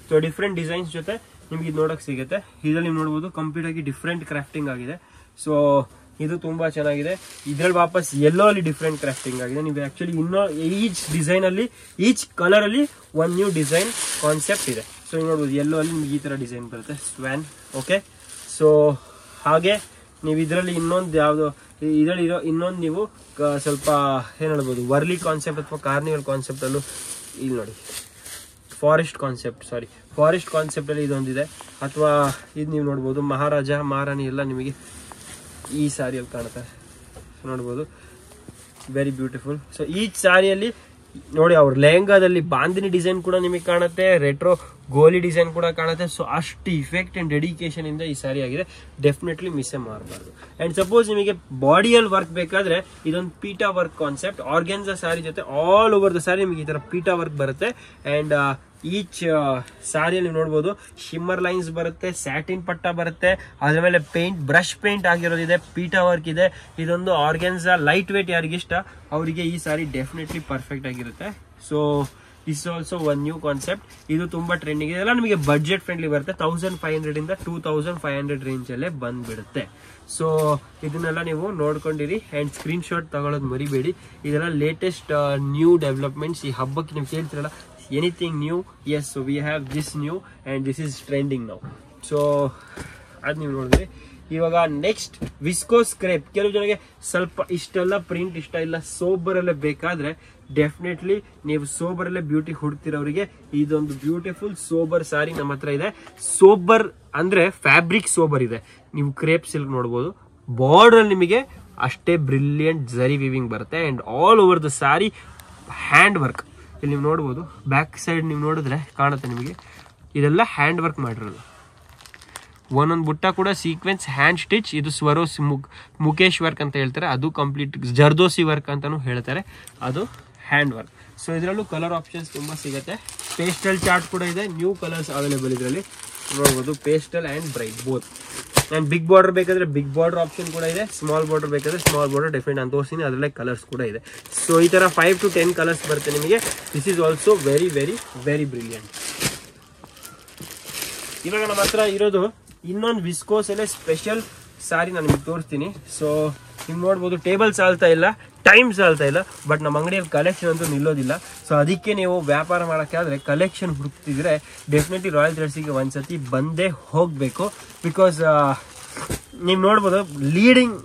ಸೊ ಡಿಫ್ರೆಂಟ್ ಡಿಸೈನ್ಸ್ ಜೊತೆ ನಿಮ್ಗೆ ಇದು ನೋಡಕ್ ಸಿಗುತ್ತೆ. ಇದರಲ್ಲಿ ನೀವು ನೋಡ್ಬೋದು ಕಂಪ್ಲೀಟ್ ಆಗಿ ಡಿಫ್ರೆಂಟ್ ಕ್ರಾಫ್ಟಿಂಗ್ ಆಗಿದೆ. ಸೊ ಇದು ತುಂಬಾ ಚೆನ್ನಾಗಿದೆ. ಇದ್ರಲ್ಲಿ ವಾಪಸ್ ಎಲ್ಲೋ ಅಲ್ಲಿ ಡಿಫ್ರೆಂಟ್ ಕ್ರಾಫ್ಟಿಂಗ್ ಆಗಿದೆ. ನೀವು ಆಕ್ಚುಲಿ ಇನ್ನೂ ಈಚ್ ಡಿಸೈನ್ ಅಲ್ಲಿ, ಈಚ್ ಕಲರ್ ಅಲ್ಲಿ ಒಂದು ನ್ಯೂ ಡಿಸೈನ್ ಕಾನ್ಸೆಪ್ಟ್ ಇದೆ. ಸೊ ನೀವು ನೋಡ್ಬೋದು ಎಲ್ಲೋ ಅಲ್ಲಿ ನಿಮ್ಗೆ ಈ ತರ ಡಿಸೈನ್ ಬರುತ್ತೆ, ಸ್ವ್ಯಾನ್. ಓಕೆ, ಸೊ ಹಾಗೆ ನೀವು ಇದರಲ್ಲಿ ಇನ್ನೊಂದು ಯಾವ್ದು ಇದರಲ್ಲಿ ಇನ್ನೊಂದು ನೀವು ಸ್ವಲ್ಪ ಏನ್ ಹೇಳ್ಬೋದು ವರ್ಲಿ ಕಾನ್ಸೆಪ್ಟ್ ಅಥವಾ ಕಾರ್ನಿವಲ್ ಕಾನ್ಸೆಪ್ಟ್ ಅಲ್ಲೂ ಇಲ್ಲಿ ನೋಡಿ ಫಾರೆಸ್ಟ್ ಕಾನ್ಸೆಪ್ಟ್ ಅಲ್ಲಿ ಇದೊಂದಿದೆ. ಅಥವಾ ಇದು ನೀವು ನೋಡ್ಬೋದು ಮಹಾರಾಜ ಮಹಾರಾಣಿ ಎಲ್ಲ ನಿಮಗೆ ಈ ಸಾರಿಯಲ್ಲಿ ಕಾಣುತ್ತೆ ನೋಡ್ಬೋದು, ವೆರಿ ಬ್ಯೂಟಿಫುಲ್. ಸೊ ಈ ಸಾರಿಯಲ್ಲಿ ನೋಡಿ ಅವ್ರ ಲೆಹಂಗಾದಲ್ಲಿ ಬಾಂದಿನಿ ಡಿಸೈನ್ ಕೂಡ ನಿಮಗೆ ಕಾಣುತ್ತೆ, ರೆಟ್ರೋ ಗೋಲಿ ಡಿಸೈನ್ ಕೂಡ ಕಾಣುತ್ತೆ. ಸೊ ಅಷ್ಟು ಇಫೆಕ್ಟ್ ಅಂಡ್ ಡೆಡಿಕೇಶನ್ ಇಂದ ಈ ಸಾರಿ ಆಗಿದೆ, ಡೆಫಿನೆಟ್ಲಿ ಮಿಸ್ಸೇ ಮಾಡಬಾರ್ದು. ಅಂಡ್ ಸಪೋಸ್ ನಿಮಗೆ ಬಾಡಿಯಲ್ಲಿ ವರ್ಕ್ ಬೇಕಾದ್ರೆ ಇದೊಂದು ಪೀಟಾ ವರ್ಕ್ ಕಾನ್ಸೆಪ್ಟ್, ಆರ್ಗೆನ್ಸಾ ಸಾರಿ ಜೊತೆ ಆಲ್ ಓವರ್ ದ ಸಾರಿ ನಿಮಗೆ ಈ ತರ ಪೀಟಾ ವರ್ಕ್ ಬರುತ್ತೆ. ಅಂಡ್ ಈಚ್ ಸಾರಿಯಲ್ಲಿ ನೀವು ನೋಡ್ಬೋದು ಶಿಮ್ಮರ್ ಲೈನ್ಸ್ ಬರುತ್ತೆ, ಸ್ಯಾಟಿನ್ ಪಟ್ಟ ಬರುತ್ತೆ, ಅದ್ರ ಮೇಲೆ ಪೇಂಟ್ ಬ್ರಷ್ ಪೇಂಟ್ ಆಗಿರೋದಿದೆ, ಪೀಟಾ ವರ್ಕ್ ಇದೆ. ಇದೊಂದು ಆರ್ಗೆನ್ಸಾ ಲೈಟ್ ವೇಟ್ ಯಾರಿಗಿಷ್ಟ ಅವರಿಗೆ ಈ ಸಾರಿ ಡೆಫಿನೆಟ್ಲಿ ಪರ್ಫೆಕ್ಟ್ ಆಗಿರುತ್ತೆ. So this also one new concept. ಇದು ತುಂಬಾ ಟ್ರೆಂಡಿಂಗ್ ಇದೆ, ಎಲ್ಲ ನಿಮಗೆ ಬಡ್ಜೆಟ್ ಫ್ರೆಂಡ್ಲಿ ಬರುತ್ತೆ. 1500 ಇಂದ 2500 ರೇಂಜ್ ಅಲ್ಲೇ ಬಂದ್ಬಿಡುತ್ತೆ. ಸೊ ಇದನ್ನೆಲ್ಲ ನೀವು ನೋಡ್ಕೊಂಡಿರಿ ಅಂಡ್ ಸ್ಕ್ರೀನ್ ಶಾಟ್ ತಗೊಳ್ಳೋದು ಮರಿಬೇಡಿ. ಇದೆಲ್ಲ ಲೇಟೆಸ್ಟ್ ನ್ಯೂ ಡೆವಲಪ್ಮೆಂಟ್ಸ್. ಈ ಹಬ್ಬಕ್ಕೆ ನೀವು ಕೇಳ್ತಿರಲ್ಲ anything new, yes we have this new and this is trending now. So ಅದ್ ನೀವು ನೋಡಿದ್ರಿ. ಇವಾಗ ನೆಕ್ಸ್ಟ್ ವಿಸ್ಕೋಸ್ ಕ್ರೇಪ್. ಕೆಲವು ಜನಗೆ ಸ್ವಲ್ಪ ಇಷ್ಟೆಲ್ಲ ಪ್ರಿಂಟ್ ಇಷ್ಟ ಇಲ್ಲ, ಸೋಬರಲ್ಲೇ ಬೇಕಾದ್ರೆ ಡೆಫಿನೆಟ್ಲಿ ನೀವು ಸೋಬರಲ್ಲೇ ಬ್ಯೂಟಿ ಹುಡುಕ್ತಿರೋರಿಗೆ ಇದೊಂದು ಬ್ಯೂಟಿಫುಲ್ ಸೋಬರ್ ಸಾರಿ ನಮ್ಮ ಹತ್ರ ಇದೆ. ಸೋಬರ್ ಅಂದ್ರೆ ಫ್ಯಾಬ್ರಿಕ್ ಸೋಬರ್ ಇದೆ. ನೀವು ಕ್ರೇಪ್ ಸಿಲ್ಕ್ ನೋಡ್ಬೋದು, ಬಾರ್ಡರ್ ನಿಮಗೆ ಅಷ್ಟೇ ಬ್ರಿಲಿಯಂಟ್ ಜರಿ ವಿವಿಂಗ್ ಬರುತ್ತೆ and all over the sorry hand work. ಇಲ್ಲಿ ನೀವು ನೋಡ್ಬೋದು, ಬ್ಯಾಕ್ ಸೈಡ್ ನೀವು ನೋಡಿದ್ರೆ ಕಾಣುತ್ತೆ ನಿಮಗೆ, ಇದೆಲ್ಲ ಹ್ಯಾಂಡ್ ವರ್ಕ್ ಮಾಡಿರೋದು. ಒಂದೊಂದು ಬುಟ್ಟ ಕೂಡ ಸೀಕ್ವೆನ್ಸ್ ಹ್ಯಾಂಡ್ ಸ್ಟಿಚ್. ಇದು ಸ್ವರೋಸ್ ಮುಖೇಶ್ ವರ್ಕ್ ಅಂತ ಹೇಳ್ತಾರೆ, ಅದು ಕಂಪ್ಲೀಟ್ ಜರ್ದೋಸಿ ವರ್ಕ್ ಅಂತಾನು ಹೇಳ್ತಾರೆ, ಅದು ಹ್ಯಾಂಡ್ ವರ್ಕ್. ಸೊ ಇದರಲ್ಲೂ ಕಲರ್ ಆಪ್ಷನ್ಸ್ ತುಂಬಾ ಸಿಗುತ್ತೆ. ಪೇಸ್ಟಲ್ ಚಾರ್ಟ್ ಕೂಡ ಇದೆ, ನ್ಯೂ ಕಲರ್ಸ್ ಅವೈಲೇಬಲ್ ಇದರಲ್ಲಿ ನೋಡ್ಬೋದು, pastel and bright both. And big border ಬೇಕಾದ್ರೆ ಬಿಗ್ ಬಾರ್ಡರ್ ಆಪ್ಷನ್ ಕೂಡ ಇದೆ, ಸ್ಮಾಲ್ ಬಾರ್ಡರ್ ಬೇಕಾದ್ರೆ ಸ್ಮಾಲ್ ಬಾರ್ಡರ್ ಡಿಫ್ರೆಂಟ್ ಅಂತ ತೋರಿಸ್ತೀನಿ, ಅದರಲ್ಲೇ ಕಲರ್ಸ್ ಕೂಡ ಇದೆ. ಸೊ ಈ ತರ 5 to 10 ಕಲರ್ಸ್ ಬರುತ್ತೆ ನಿಮಗೆ. This is also very very very brilliant. ಇವಾಗ ನಮ್ಮ ಹತ್ರ ಇರೋದು ಇನ್ನೊಂದು ವಿಸ್ಕೋಸ್ ಅಲ್ಲೇ ಸ್ಪೆಷಲ್ ಸಾರಿ ನಾನು ನಿಮ್ಗೆ ತೋರಿಸ್ತೀನಿ. ಸೊ ನೀವು ನೋಡ್ಬೋದು, ಟೇಬಲ್ ಸಾಲ್ತಾ ಇಲ್ಲ, ಟೈಮ್ ಸಾಲ್ತಾ ಇಲ್ಲ, ಬಟ್ ನಮ್ಮ ಅಂಗಡಿಯಲ್ಲಿ ಕಲೆಕ್ಷನ್ ಅಂತೂ ನಿಲ್ಲೋದಿಲ್ಲ. ಸೊ ಅದಕ್ಕೆ ನೀವು ವ್ಯಾಪಾರ ಮಾಡೋಕ್ಕಾದ್ರೆ ಕಲೆಕ್ಷನ್ ಹುಡುಕ್ತಿದ್ರೆ ಡೆಫಿನೆಟ್ಲಿ ರಾಯಲ್ ಥ್ರೆಡ್ಸ್ಗೆ ಒಂದ್ಸತಿ ಬಂದೇ ಹೋಗಬೇಕು. ಬಿಕಾಸ್ ನೀವು ನೋಡ್ಬೋದು ಲೀಡಿಂಗ್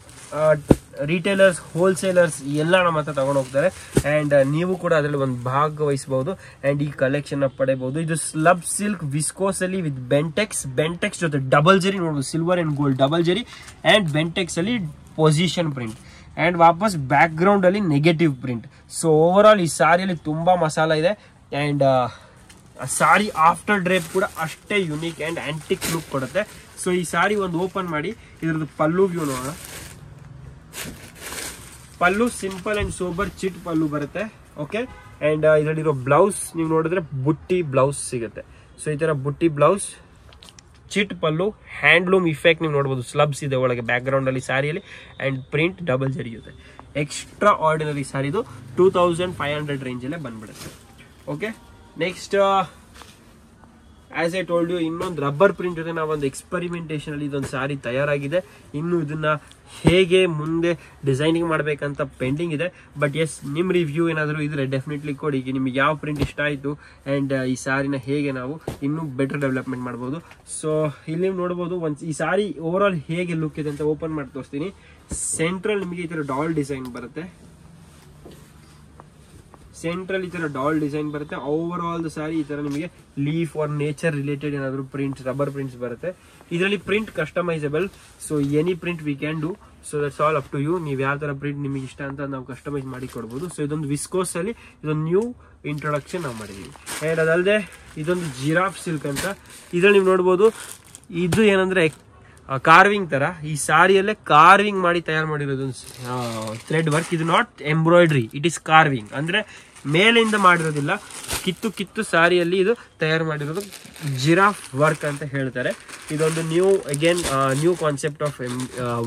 ರಿಟೇಲರ್ಸ್, ಹೋಲ್ಸೇಲರ್ಸ್ ಎಲ್ಲ ನಮ್ಮ ಹತ್ರ ತಗೊಂಡು ಹೋಗ್ತಾರೆ ಅಂಡ್ ನೀವು ಕೂಡ ಅದರಲ್ಲಿ ಒಂದು ಭಾಗವಹಿಸಬಹುದು ಅಂಡ್ ಈ ಕಲೆಕ್ಷನ್ ಪಡೆಯಬಹುದು. ಇದು ಸ್ಲಬ್ ಸಿಲ್ಕ್ ವಿಸ್ಕೋಸ್ ಅಲ್ಲಿ ವಿತ್ ಬೆಂಟೆಕ್ಸ್ ಜೊತೆ ಡಬಲ್ ಜರಿ ನೋಡಬಹುದು, ಸಿಲ್ವರ್ ಅಂಡ್ ಗೋಲ್ಡ್ ಡಬಲ್ ಜರಿ ಅಂಡ್ ಬೆಂಟೆಕ್ಸ್ ಅಲ್ಲಿ ಪೊಸಿಷನ್ ಪ್ರಿಂಟ್ ಅಂಡ್ ವಾಪಸ್ ಬ್ಯಾಕ್ ಗ್ರೌಂಡ್ ಅಲ್ಲಿ negative print. So over all ಈ ಸಾರಿಯಲ್ಲಿ ತುಂಬಾ ಮಸಾಲ ಇದೆ ಅಂಡ್ ಸಾರಿ ಆಫ್ಟರ್ ಡ್ರೇಪ್ ಕೂಡ ಅಷ್ಟೇ ಯುನೀಕ್ ಅಂಡ್ ಆಂಟಿಕ್ ಲುಕ್ ಕೊಡುತ್ತೆ. ಸೊ ಈ ಸಾರಿ ಒಂದು ಓಪನ್ ಮಾಡಿ ಇದ್ರದ್ದು ಪಲ್ಲು ವ್ಯೂ ನೋಡೋಣ. ಪಲ್ಲು ಸಿಂಪಲ್ ಅಂಡ್ ಸೋಬರ್ ಚಿಟ್ ಪಲ್ಲು ಬರುತ್ತೆ. ಓಕೆ, ಅಂಡ್ ಇದರಲ್ಲಿರೋ ಬ್ಲೌಸ್ ನೀವು ನೋಡಿದ್ರೆ ಬುಟ್ಟಿ ಬ್ಲೌಸ್ ಸಿಗುತ್ತೆ. ಸೊ ಈ ತರ ಬುಟ್ಟಿ ಬ್ಲೌಸ್, ಚಿಟ್ ಪಲ್ಲು, ಹ್ಯಾಂಡ್ಲೂಮ್ ಇಫೆಕ್ಟ್ ನೀವು ನೋಡಬಹುದು, ಸ್ಲಬ್ಸ್ ಇದೆ ಒಳಗೆ ಬ್ಯಾಕ್ ಗ್ರೌಂಡ್ ಅಲ್ಲಿ ಸಾರಿಯಲ್ಲಿ ಅಂಡ್ ಪ್ರಿಂಟ್ ಡಬಲ್ ಜರಿ ಇದೆ. ಎಕ್ಸ್ಟ್ರಾ ಆರ್ಡಿನರಿ ಸಾರಿ ಇದು 2500 ರೇಂಜ್ ಅಲ್ಲೇ ಬಂದ್ಬಿಡುತ್ತೆ. Okay, next as I told you, ಇನ್ನೊಂದು ರಬ್ಬರ್ ಪ್ರಿಂಟ್ ಜೊತೆ ನಾವೊಂದು ಎಕ್ಸ್ಪರಿಮೆಂಟೇಷನ್ ಅಲ್ಲಿ ಇದೊಂದು ಸಾರಿ ತಯಾರಾಗಿದೆ. ಇನ್ನು ಇದನ್ನ ಹೇಗೆ ಮುಂದೆ ಡಿಸೈನಿಂಗ್ ಮಾಡ್ಬೇಕಂತ ಪೆಂಡಿಂಗ್ ಇದೆ. ಬಟ್ ಎಸ್, ನಿಮ್ ರಿವ್ಯೂ ಏನಾದರೂ ಇದ್ರೆ ಡೆಫಿನೆಟ್ಲಿ ಕೊಡಿ. ನಿಮ್ಗೆ ಯಾವ ಪ್ರಿಂಟ್ ಇಷ್ಟ ಆಯ್ತು ಅಂಡ್ ಈ ಸಾರಿನ ಹೇಗೆ ನಾವು ಇನ್ನೂ ಬೆಟರ್ ಡೆವಲಪ್ಮೆಂಟ್ ಮಾಡ್ಬೋದು. ಸೊ ಇಲ್ಲಿ ನೀವು ನೋಡ್ಬೋದು ಈ ಸಾರಿ ಓವರ್ ಆಲ್ ಹೇಗೆ ಲುಕ್ ಇದೆ ಅಂತ ಓಪನ್ ಮಾಡಿ ತೋರಿಸ್ತೀನಿ. ಸೆಂಟ್ರಲ್ ನಿಮಗೆ ಈ ತರ ಡಾಲ್ ಡಿಸೈನ್ ಬರುತ್ತೆ, ಸೆಂಟ್ರಲ್ ಈ ತರ ಡಾಲ್ ಡಿಸೈನ್ ಬರುತ್ತೆ. ಓವರ್ ಆಲ್ ದ ಸಾರಿ ಈ ತರ ನಿಮಗೆ ಲೀಫ್ ಆರ್ ನೇಚರ್ ರಿಲೇಟೆಡ್ ಏನಾದ್ರು ಪ್ರಿಂಟ್ಸ್, ರಬ್ಬರ್ ಪ್ರಿಂಟ್ಸ್ ಬರುತ್ತೆ. ಇದರಲ್ಲಿ print customisable, so any print we can do. So that's all up to you. ನೀವು ಯಾವ ತರ ಪ್ರಿಂಟ್ ನಿಮಗೆ ಇಷ್ಟ ಅಂತ ನಾವು ಕಸ್ಟಮೈಸ್ ಮಾಡಿ ಕೊಡ್ಬೋದು. ಸೊ ಇದೊಂದು ವಿಸ್ಕೋಸ್ ಅಲ್ಲಿ ಇದೊಂದು ನ್ಯೂ ಇಂಟ್ರೊಡಕ್ಷನ್ ನಾವು ಮಾಡಿದೀವಿ. ಅಂಡ್ ಅದಲ್ಲದೆ ಇದೊಂದು ಜಿರಾಫ್ ಸಿಲ್ಕ್ ಅಂತ, ಇದ್ರಲ್ಲಿ ನೀವು ನೋಡ್ಬೋದು, ಇದು ಏನಂದ್ರೆ ಕಾರ್ವಿಂಗ್ ತರ ಈ ಸಾರಿಯಲ್ಲೇ ಕಾರ್ವಿಂಗ್ ಮಾಡಿ ತಯಾರು ಮಾಡಿರೋದು ಥ್ರೆಡ್ ವರ್ಕ್. ಇದು not embroidery, it is carving. ಅಂದ್ರೆ ಮೇಲೆಯಿಂದ ಮಾಡಿರೋದಿಲ್ಲ, ಕಿತ್ತು ಸಾರಿಯಲ್ಲಿ ಇದು ತಯಾರು ಮಾಡಿರೋದು ಜಿರಾಫ್ ವರ್ಕ್ ಅಂತ ಹೇಳ್ತಾರೆ. ಇದೊಂದು new concept of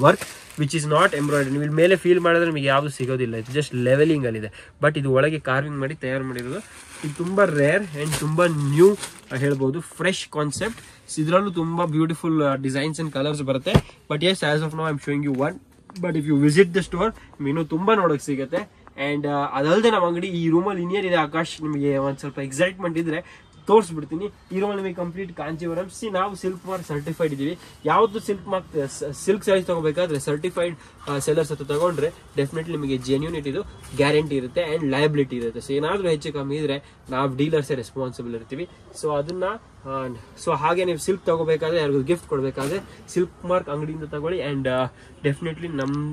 work which is not embroidery. ನೀವು ಇಲ್ಲಿ ಮೇಲೆ ಫೀಲ್ ಮಾಡಿದ್ರೆ ನಿಮಗೆ ಯಾವುದು ಸಿಗೋದಿಲ್ಲ, ಇದು ಜಸ್ಟ್ ಲೆವೆಲಿಂಗ್ ಅಲ್ಲಿ ಇದೆ. ಬಟ್ ಇದು ಒಳಗೆ ಕಾರ್ವಿಂಗ್ ಮಾಡಿ ತಯಾರು ಮಾಡಿರೋದು. ಇದು ತುಂಬಾ ರೇರ್ ಅಂಡ್ ತುಂಬಾ ನ್ಯೂ ಹೇಳ್ಬೋದು, ಫ್ರೆಶ್ ಕಾನ್ಸೆಪ್ಟ್. ಇದರಲ್ಲೂ ತುಂಬಾ ಬ್ಯೂಟಿಫುಲ್ ಡಿಸೈನ್ಸ್ ಅಂಡ್ ಕಲರ್ಸ್ ಬರುತ್ತೆ. But yes, as of now I am showing you one. But if you visit the store ಇನ್ನೂ ತುಂಬಾ ನೋಡಕ್ ಸಿಗುತ್ತೆ. ಅಂಡ್ ಅದಲ್ಲದೆ ನಮ್ಮ ಅಂಗಡಿ ಈ ರೂಮಲ್ಲಿ ಇನ್ನೇನಿದೆ ಇದೆ ಆಕಾಶ್, ನಿಮಗೆ ಒಂದ್ ಸ್ವಲ್ಪ ಎಕ್ಸೈಟ್ಮೆಂಟ್ ಇದ್ರೆ ತೋರಿಸ್ಬಿಡ್ತೀನಿ. ಈ ರೂಮಲ್ಲಿ ನಿಮಗೆ ಕಂಪ್ಲೀಟ್ ಕಾಂಚೀವರಂ. ನಾವು ಸಿಲ್ಕ್ ಮಾರ್ಕ್ ಸರ್ಟಿಫೈಡ್ ಇದೀವಿ. ಯಾವ್ದು ಸಿಲ್ಕ್ ಸ್ಯಾರೀಸ್ ತಗೋಬೇಕಾದ್ರೆ ಸರ್ಟಿಫೈಡ್ ಸೆಲ್ಲರ್ಸ್ ಹತ್ರ ತಗೊಂಡ್ರೆ ಡೆಫಿನೆಟ್ಲಿ ನಿಮಗೆ ಜೆನ್ಯೂನಿಟಿ ಇದು ಗ್ಯಾರಂಟಿ ಇರುತ್ತೆ ಅಂಡ್ ಲಯಬಿಲಿಟಿ ಇರುತ್ತೆ. ಸೊ ಏನಾದ್ರೂ ಹೆಚ್ಚು ಕಮ್ಮಿ ಇದ್ರೆ ನಾವು ಡೀಲರ್ಸೇ ರೆಸ್ಪಾನ್ಸಿಬಲ್ ಇರ್ತೀವಿ. ಸೊ ಅದನ್ನ ಹಾಗೆ ನೀವು ಸಿಲ್ಕ್ ತಗೋಬೇಕಾದ್ರೆ, ಯಾರಿಗೂ ಗಿಫ್ಟ್ ಕೊಡಬೇಕಾದ್ರೆ ಸಿಲ್ಕ್ ಮಾರ್ಕ್ ಅಂಗಡಿಯಿಂದ ತಗೊಳ್ಳಿ. ಅಂಡ್ ಡೆಫಿನೆಟ್ಲಿ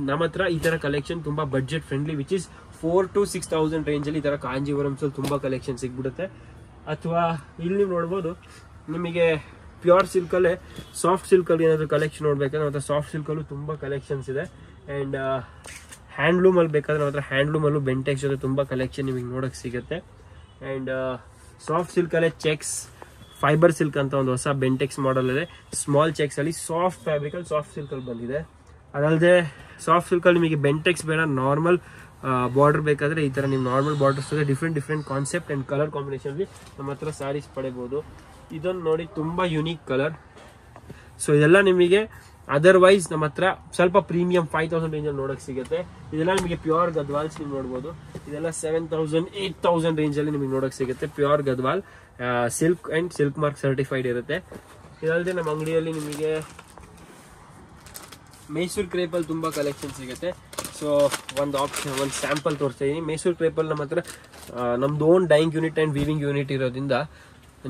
ನಮ್ಮ ಹತ್ರ ಈ ತರ ಕಲೆಕ್ಷನ್ ತುಂಬಾ budget friendly, which is 4,000 to 6,000 range ಅಲ್ಲಿ ಈ ತರ ಕಾಂಜೀವರಮ್ಸ್ ತುಂಬಾ ಕಲೆಕ್ಷನ್ ಸಿಗ್ಬಿಡುತ್ತೆ. ಅಥವಾ ಇಲ್ಲಿ ನೀವು ನೋಡ್ಬೋದು, ನಿಮಗೆ ಪ್ಯೂರ್ ಸಿಲ್ಕ್ ಅಲ್ಲೇ ಸಾಫ್ಟ್ ಸಿಲ್ಕ್ ಅಲ್ಲಿ ಏನಾದ್ರು ಕಲೆಕ್ಷನ್ ನೋಡ್ಬೇಕಾದ್ರೆ ಮತ್ತೆ ಸಾಫ್ಟ್ ಸಿಲ್ಕ್ ಅಲ್ಲೂ ತುಂಬಾ ಕಲೆಕ್ಷನ್ಸ್ ಇದೆ. ಅಂಡ್ ಹ್ಯಾಂಡ್ಲೂಮ್ ಅಲ್ಲಿ ಬೇಕಾದ್ರೆ ಮಾತ್ರ ಹ್ಯಾಂಡ್ಲೂಮ್ ಅಲ್ಲೂ ಬೆಂಟೆಕ್ಸ್ ಜೊತೆ ತುಂಬಾ ಕಲೆಕ್ಷನ್ ನಿಮಗೆ ನೋಡಕ್ ಸಿಗುತ್ತೆ. ಅಂಡ್ ಸಾಫ್ಟ್ ಸಿಲ್ಕ್ ಅಲ್ಲೇ ಚೆಕ್ಸ್, ಫೈಬರ್ ಸಿಲ್ಕ್ ಅಂತ ಒಂದು ಹೊಸ ಬೆಂಟೆಕ್ಸ್ ಮಾಡೆಲ್ ಇದೆ. ಸ್ಮಾಲ್ ಚೆಕ್ಸ್ ಅಲ್ಲಿ ಸಾಫ್ಟ್ ಫ್ಯಾಬ್ರಿಕ್ ಅಲ್ಲಿ ಸಾಫ್ಟ್ ಸಿಲ್ಕ್ ಅಲ್ಲಿ ಬಂದಿದೆ. ಅದಲ್ಲದೆ ಸಾಫ್ಟ್ ಸಿಲ್ಕ್ ಅಲ್ಲಿ ನಿಮಗೆ ಬೆಂಟೆಕ್ಸ್ ಬೇಡ, ನಾರ್ಮಲ್ ಬಾರ್ಡರ್ ಬೇಕಾದ್ರೆ ಈ ತರ ನೀವು normal borders different concept and colour combination ನಮ್ಮ ಹತ್ರ ಸ್ಯಾರೀಸ್ ಪಡೆಯಬಹುದು. ಇದೊಂದು ನೋಡಿ ತುಂಬಾ ಯುನೀಕ್ ಕಲರ್. ಸೊ ಇದೆಲ್ಲ ನಿಮಗೆ ಅದರ್ವೈಸ್ ನಮ್ಮ ಹತ್ರ ಸ್ವಲ್ಪ ಪ್ರೀಮಿಯಂ 5,000 ರೇಂಜ್ ಅಲ್ಲಿ ನೋಡಕ್ ಸಿಗುತ್ತೆ. ಇದೆಲ್ಲ ನಿಮಗೆ ಪ್ಯೂರ್ ಗದ್ವಾಲ್ಸ್ ನೀವು ನೋಡಬಹುದು. ಇದೆಲ್ಲ 7,000 8,000 ರೇಂಜ್ ಅಲ್ಲಿ ನಿಮಗೆ ನೋಡಕ್ ಸಿಗುತ್ತೆ. Pure Gadwal silk and silk mark certified ಇರುತ್ತೆ. ಇದಲ್ಲದೆ ನಮ್ಮ ಅಂಗಡಿಯಲ್ಲಿ ನಿಮಗೆ ಮೈಸೂರು ಕ್ರೇಪ್ ಅಲ್ಲಿ ತುಂಬಾ ಕಲೆಕ್ಷನ್ ಸಿಗುತ್ತೆ. ಸೊ ಒಂದು ಸ್ಯಾಂಪಲ್ ತೋರಿಸ್ತಾ ಇದೀನಿ. ಮೈಸೂರು ಕ್ರೇಪ್ ಅಲ್ಲಿ ನಮ್ಮ ಹತ್ರ ನಮ್ದು own dyeing unit and weaving unit ಇರೋದ್ರಿಂದ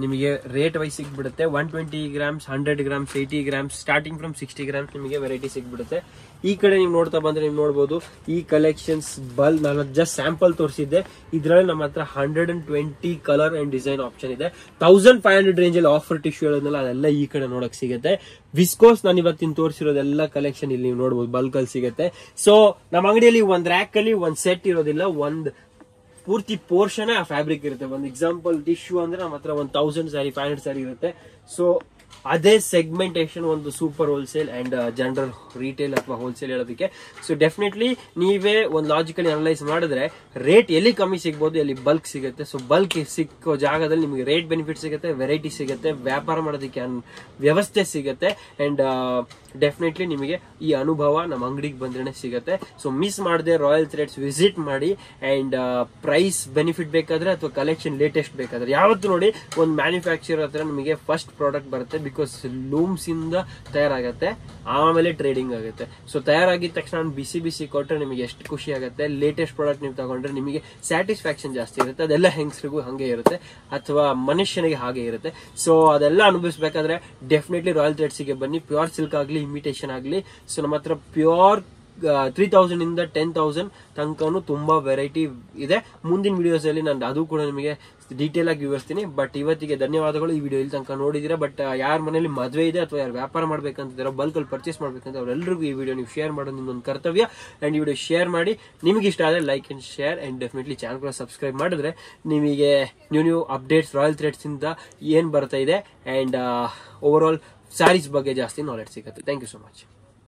ನಿಮಗೆ ರೇಟ್ ವೈಸ್ ಸಿಗ್ಬಿಡುತ್ತೆ. 120 grams, 100 grams, 80 grams, starting from 60 grams ನಿಮಗೆ ವೆರೈಟಿ ಸಿಗ್ಬಿಡುತ್ತೆ. ಈ ಕಡೆ ನೀವು ನೋಡ್ತಾ ಬಂದ್ರೆ ನೀವು ನೋಡಬಹುದು ಈ ಕಲೆಕ್ಷನ್ಸ್ ನಾನು ಜಸ್ಟ್ ಸ್ಯಾಂಪಲ್ ತೋರಿಸಿದ್ದೆ. ಇದರಲ್ಲಿ ನಮ್ಮ ಹತ್ರ 120 ಕಲರ್ ಅಂಡ್ ಡಿಸೈನ್ ಆಪ್ಷನ್ ಇದೆ. 1,500 ರೇಂಜ್ ಅಲ್ಲಿ ಆಫರ್ ಟಿಶ್ಯೂ ಹೇಳೋದ್ನಲ್ಲ ಅದೆಲ್ಲ ಈ ಕಡೆ ನೋಡಕ್ ಸಿಗುತ್ತೆ. ವಿಸ್ಕೋಸ್ ನಾನು ಇವತ್ತಿನ ತೋರಿಸಿರೋದೆಲ್ಲ ಕಲೆಕ್ಷನ್ ಇಲ್ಲಿ ನೀವು ನೋಡಬಹುದು, ಬಲ್ಕ್ ಅಲ್ಲಿ ಸಿಗುತ್ತೆ. ಸೊ ನಮ್ಮ ಅಂಗಡಿಯಲ್ಲಿ ಒಂದ್ ರ್ಯಾಕ್ ಅಲ್ಲಿ ಒಂದ್ ಸೆಟ್ ಇರೋದಿಲ್ಲ, ಒಂದ್ ಪೂರ್ತಿ ಪೋರ್ಷನ್ ಆ ಫ್ಯಾಬ್ರಿಕ್ ಇರುತ್ತೆ. ಒಂದು ಎಕ್ಸಾಂಪಲ್ ಟಿಶ್ಯೂ ಅಂದ್ರೆ ನಮ್ಮ ಹತ್ರ 1,000 ಸ್ಯಾರಿ 500 ಸ್ಯಾರಿ ಇರುತ್ತೆ. ಸೊ ಅದೇ ಸೆಗ್ಮೆಂಟೇಶನ್ ಒಂದು super wholesale and general retail ಅಥವಾ ಹೋಲ್ಸೇಲ್ ಹೇಳೋದಕ್ಕೆ. ಸೊ ಡೆಫಿನೆಟ್ಲಿ ನೀವೇ ಒಂದು ಲಾಜಿಕಲಿ ಅನಲೈಸ್ ಮಾಡಿದ್ರೆ ರೇಟ್ ಎಲ್ಲಿ ಕಮ್ಮಿ ಸಿಗ್ಬೋದು, ಎಲ್ಲಿ ಬಲ್ಕ್ ಸಿಗುತ್ತೆ. ಸೊ ಬಲ್ಕ್ ಸಿಕ್ಕೋ ಜಾಗದಲ್ಲಿ ನಿಮಗೆ ರೇಟ್ ಬೆನಿಫಿಟ್ ಸಿಗುತ್ತೆ, ವೆರೈಟಿ ಸಿಗುತ್ತೆ, ವ್ಯಾಪಾರ ಮಾಡೋದಕ್ಕೆ ವ್ಯವಸ್ಥೆ ಸಿಗುತ್ತೆ. ಅಂಡ್ ಡೆಫಿನೆಟ್ಲಿ ನಿಮಗೆ ಈ ಅನುಭವ ನಮ್ಮ ಅಂಗಡಿಗೆ ಬಂದ್ರೆ ಸಿಗುತ್ತೆ. ಸೊ ಮಿಸ್ ಮಾಡದೆ ರಾಯಲ್ ಥ್ರೆಡ್ಸ್ ವಿಸಿಟ್ ಮಾಡಿ. ಅಂಡ್ ಪ್ರೈಸ್ ಬೆನಿಫಿಟ್ ಬೇಕಾದ್ರೆ ಅಥವಾ ಕಲೆಕ್ಷನ್ ಲೇಟೆಸ್ಟ್ ಬೇಕಾದ್ರೆ ಯಾವತ್ತು ನೋಡಿ ಒಂದು ಮ್ಯಾನುಫ್ಯಾಕ್ಚರ್ ಹತ್ರ ನಿಮಗೆ ಫಸ್ಟ್ ಪ್ರಾಡಕ್ಟ್ ಬರುತ್ತೆ. ಬಿಕಾಸ್ ಲೂಮ್ಸ್ ಇಂದ ತಯಾರಾಗತ್ತೆ, ಆಮೇಲೆ ಟ್ರೇಡಿಂಗ್ ಆಗುತ್ತೆ. ಸೊ ತಯಾರಾಗಿದ ತಕ್ಷಣ ಬಿಸಿ ಕೊಟ್ಟರೆ ನಿಮಗೆ ಎಷ್ಟು ಖುಷಿ ಆಗುತ್ತೆ. ಲೇಟೆಸ್ಟ್ ಪ್ರಾಡಕ್ಟ್ ನೀವು ತಗೊಂಡ್ರೆ ನಿಮಗೆ ಸ್ಯಾಟಿಸ್ಫ್ಯಾಕ್ಷನ್ ಜಾಸ್ತಿ ಇರುತ್ತೆ. ಅದೆಲ್ಲ ಹೆಂಗಸರಿಗೂ ಹಾಗೆ ಇರುತ್ತೆ ಅಥವಾ ಮನುಷ್ಯನಿಗೆ ಹಾಗೆ ಇರುತ್ತೆ. ಸೊ ಅದೆಲ್ಲ ಅನುಭವಿಸಬೇಕಾದ್ರೆ ಡೆಫಿನೆಟ್ಲಿ ರಾಯಲ್ ಥ್ರೆಡ್ಸ್ ಗೆ ಬನ್ನಿ. ಪ್ಯೂರ್ ಸಿಲ್ಕ್ ಆಗಲಿ, ಇಮಿಟೇಷನ್ ಆಗಲಿ. ಸೊ ನಮ್ಮ ಹತ್ರ ಪ್ಯೂರ್ 3,000 ಇಂದ 10,000 ತನಕನೂ ತುಂಬಾ ವೆರೈಟಿ ಇದೆ. ಮುಂದಿನ ವಿಡಿಯೋಸ್ ಅಲ್ಲಿ ನಾನು ಅದು ಕೂಡ ನಿಮಗೆ ಡೀಟೇಲ್ ಆಗಿ ವಿವರಿಸ್ತೀನಿ. ಬಟ್ ಇವತ್ತಿಗೆ ಧನ್ಯವಾದಗಳು. ಈ ವಿಡಿಯೋ ಇಲ್ಲಿ ತನಕ ನೋಡಿದೀರಾ. ಬಟ್ ಯಾರ ಮನೆಯಲ್ಲಿ ಮದುವೆ ಇದೆ ಅಥವಾ ಯಾರು ವ್ಯಾಪಾರ ಮಾಡ್ಬೇಕಂತಿದ್ದೀರೋ, ಬಲ್ಕ್ ಅಲ್ಲಿ ಪರ್ಚೇಸ್ ಮಾಡ್ಬೇಕಂತ ಅವರೆಲ್ಲರಿಗೂ ಈ ವಿಡಿಯೋ ನೀವು ಶೇರ್ ಮಾಡೋದು ನಿಮ್ಮೊಂದು ಕರ್ತವ್ಯ. ಅಂಡ್ ಈ ವಿಡಿಯೋ ಶೇರ್ ಮಾಡಿ. ನಿಮಗೆ ಇಷ್ಟ ಆದರೆ like and share and definitely channel ಕೂಡ ಸಬ್ಸ್ಕ್ರೈಬ್ ಮಾಡಿದ್ರೆ ನಿಮಗೆ ನ್ಯೂ ಅಪ್ಡೇಟ್ಸ್ ರಾಯಲ್ ಥ್ರೆಡ್ಸ್ ಇಂದ ಏನ್ ಬರ್ತಾ ಇದೆ ಅಂಡ್ ಓವರ್ ಆಲ್ ಸ್ಯಾರೀಸ್ ಬಗ್ಗೆ ಜಾಸ್ತಿ ನಾಲೆಡ್ಜ್ ಸಿಗುತ್ತೆ. Thank you so much.